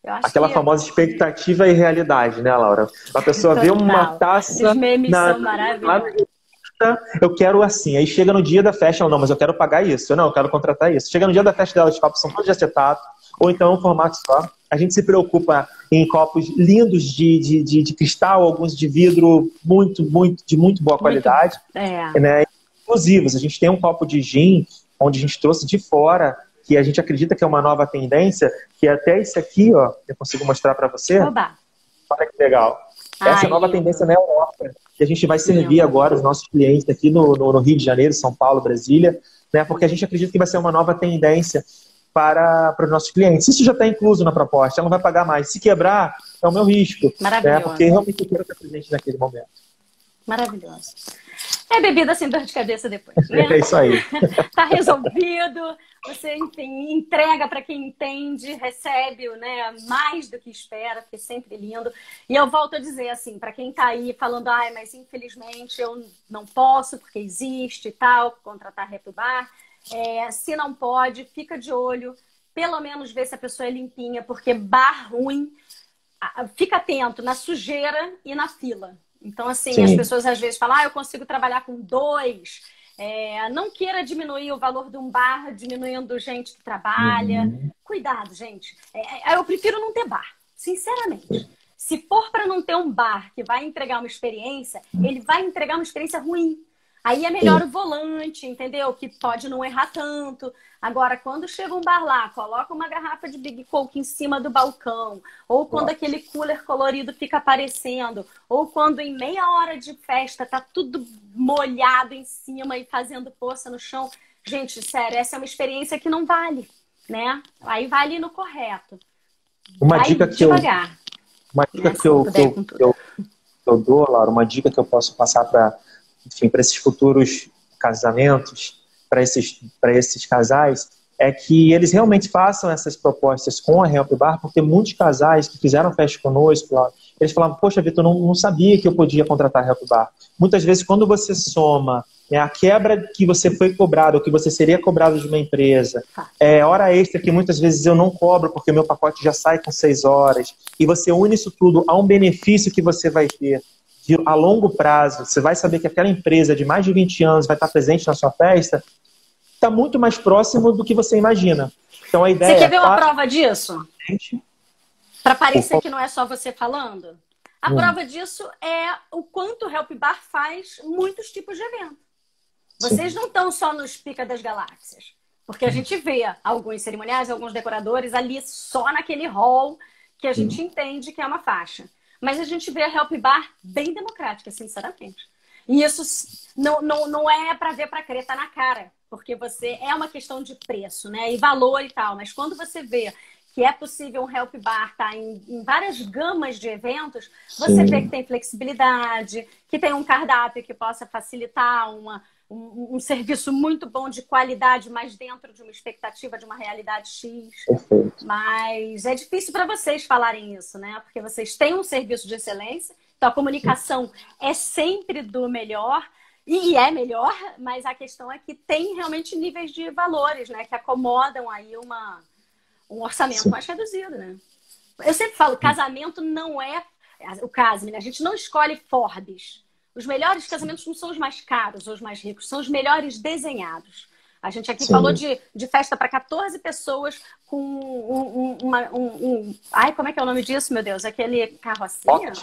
Speaker 1: Eu acho
Speaker 2: aquela famosa expectativa e realidade, né, Laura? A pessoa vê uma taça...
Speaker 1: Os memes são maravilhosos.
Speaker 2: Eu quero assim, aí chega no dia da festa, não, mas eu quero pagar isso, eu quero contratar isso. Chega no dia da festa dela, os copos são todos de acetato, ou então um formato só. A gente se preocupa em copos lindos de cristal, alguns de vidro de muito boa qualidade. Né? Exclusivos. A gente tem um copo de gin, onde a gente trouxe de fora, que a gente acredita que é uma nova tendência, que é até esse aqui, ó, eu consigo mostrar para você.
Speaker 1: Oba.
Speaker 2: Olha que legal. Essa é a nova tendência na Europa, que a gente vai servir agora os nossos clientes aqui no Rio de Janeiro, São Paulo, Brasília, né? Porque a gente acredita que vai ser uma nova tendência para os nossos clientes. Isso já está incluso na proposta, ela não vai pagar mais. Se quebrar, é o meu risco.
Speaker 1: Maravilhoso.
Speaker 2: Né? Porque realmente eu quero estar presente naquele momento.
Speaker 1: Maravilhoso. É bebida sem dor de cabeça depois, né?
Speaker 2: É isso aí.
Speaker 1: Tá resolvido, você, enfim, entrega para quem entende, recebe, né, mais do que espera, porque é sempre lindo. E eu volto a dizer, assim, para quem tá aí falando, ai, mas infelizmente eu não posso, porque existe e tal, contratar Happy Bar. Se não pode, fica de olho, pelo menos ver se a pessoa é limpinha, porque bar ruim, fica atento na sujeira e na fila. Então, assim,
Speaker 2: Sim.
Speaker 1: as pessoas às vezes falam, eu consigo trabalhar com 2. Não queira diminuir o valor de um bar, diminuindo gente que trabalha. Cuidado, gente. Eu prefiro não ter bar, sinceramente. Se for para não ter um bar que vai entregar uma experiência, ele vai entregar uma experiência ruim. Aí é melhor o volante, entendeu? Que pode não errar tanto. Agora, quando chega um bar lá, coloca uma garrafa de Big Coke em cima do balcão, ou quando aquele cooler colorido fica aparecendo, ou quando em meia hora de festa tá tudo molhado em cima e fazendo poça no chão. Gente, sério, essa é uma experiência que não vale, né? Aí vale no correto.
Speaker 2: Uma dica que
Speaker 1: devagar.
Speaker 2: Uma dica que eu dou, Laura, uma dica que eu posso passar para esses futuros casamentos, para esses casais, é que eles realmente façam essas propostas com a Help Bar, porque muitos casais que fizeram festa conosco, Laura, eles falavam, poxa, Vitor, não sabia que eu podia contratar a Help Bar. Muitas vezes, quando você soma a quebra que você foi cobrado, ou que você seria cobrado de uma empresa, hora extra que muitas vezes eu não cobro, porque meu pacote já sai com 6 horas, e você une isso tudo a um benefício que você vai ter a longo prazo, você vai saber que aquela empresa de mais de 20 anos vai estar presente na sua festa, está muito mais próximo do que você imagina. Então a ideia
Speaker 1: Você quer ver uma prova disso?
Speaker 2: Gente,
Speaker 1: para parecer que não é só você falando? A prova disso é o quanto o Help Bar faz muitos tipos de evento. Vocês não estão só nos Pica das Galáxias. Porque a gente vê alguns cerimoniais, alguns decoradores ali só naquele hall que a gente entende que é uma faixa. Mas a gente vê a Help Bar bem democrática, sinceramente. E isso não é para ver para crer, tá na cara. Porque é uma questão de preço, né? E valor e tal. Mas quando você vê que é possível um Help Bar estar em várias gamas de eventos, você vê que tem flexibilidade, que tem um cardápio que possa facilitar um serviço muito bom de qualidade, mas dentro de uma expectativa de uma realidade X.
Speaker 2: Perfeito.
Speaker 1: Mas é difícil para vocês falarem isso, né? Porque vocês têm um serviço de excelência, então a comunicação é sempre do melhor, e é melhor, mas a questão é que tem realmente níveis de valores, né? Que acomodam aí um orçamento mais reduzido, né? Eu sempre falo, casamento não é o caso, né? A gente não escolhe Forbes. Os melhores casamentos não são os mais caros ou os mais ricos, são os melhores desenhados. A gente aqui falou de festa para 14 pessoas com Ai, como é que é o nome disso, meu Deus? Aquele carrocinha?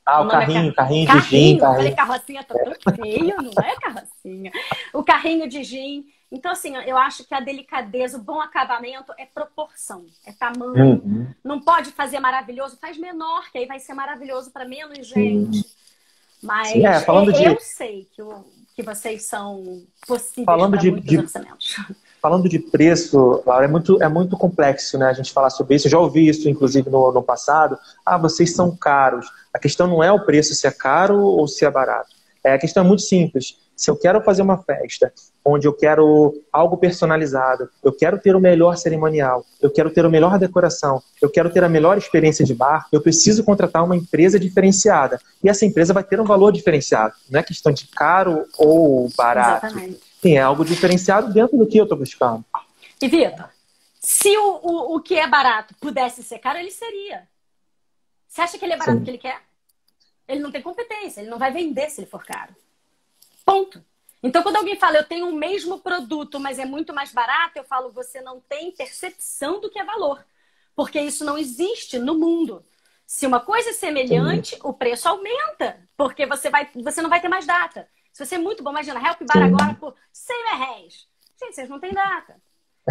Speaker 2: O carrinho de gin.
Speaker 1: Eu falei carrocinha, tá tão feio, não é carrocinha. O carrinho de gin. Então, assim, eu acho que a delicadeza, o bom acabamento é proporção, é tamanho. Não pode fazer maravilhoso, faz menor, que aí vai ser maravilhoso para menos gente. Mas eu sei que vocês são possíveis para muitos orçamentos.
Speaker 2: Falando de preço, Laura, é muito complexo, né, a gente falar sobre isso. Eu já ouvi isso, inclusive, no passado. Vocês são caros. A questão não é o preço, se é caro ou se é barato. A questão é muito simples. Se eu quero fazer uma festa onde eu quero algo personalizado, eu quero ter o melhor cerimonial, eu quero ter a melhor decoração, eu quero ter a melhor experiência de bar, eu preciso contratar uma empresa diferenciada. E essa empresa vai ter um valor diferenciado. Não é questão de caro ou barato.
Speaker 1: Exatamente.
Speaker 2: Sim, é algo diferenciado dentro do que eu estou buscando.
Speaker 1: E, Vitor, se o que é barato pudesse ser caro, ele seria. Você acha que ele é barato porque ele quer? Ele não tem competência, ele não vai vender se ele for caro. Ponto. Então, quando alguém fala, eu tenho o mesmo produto, mas é muito mais barato, eu falo, você não tem percepção do que é valor. Porque isso não existe no mundo. Se uma coisa é semelhante, o preço aumenta. Porque você não vai ter mais data. Se você é muito bom, imagina, Help Bar agora por 100 reais. Gente, vocês não têm data.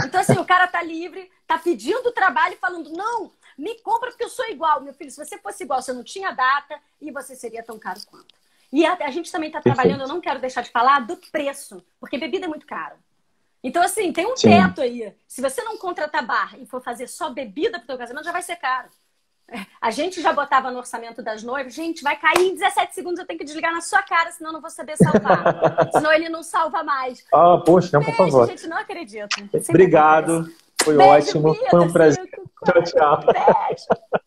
Speaker 1: Então, assim, o cara tá livre, tá pedindo trabalho e falando, não, me compra porque eu sou igual. Meu filho, se você fosse igual, você não tinha data e você seria tão caro quanto. E a gente também está trabalhando, eu não quero deixar de falar, do preço. Porque bebida é muito caro. Então, assim, tem um teto aí. Se você não contratar bar e for fazer só bebida pro teu casamento, já vai ser caro. A gente já botava no orçamento das noivas, gente, vai cair em 17 segundos, eu tenho que desligar na sua cara, senão eu não vou saber salvar. Senão ele não salva mais.
Speaker 2: Ah, poxa, não, por favor.
Speaker 1: A gente não acredita.
Speaker 2: Obrigado. Foi
Speaker 1: Beijo,
Speaker 2: ótimo.
Speaker 1: Bia,
Speaker 2: Foi um prazer. Tchau, tchau.
Speaker 1: Beijo.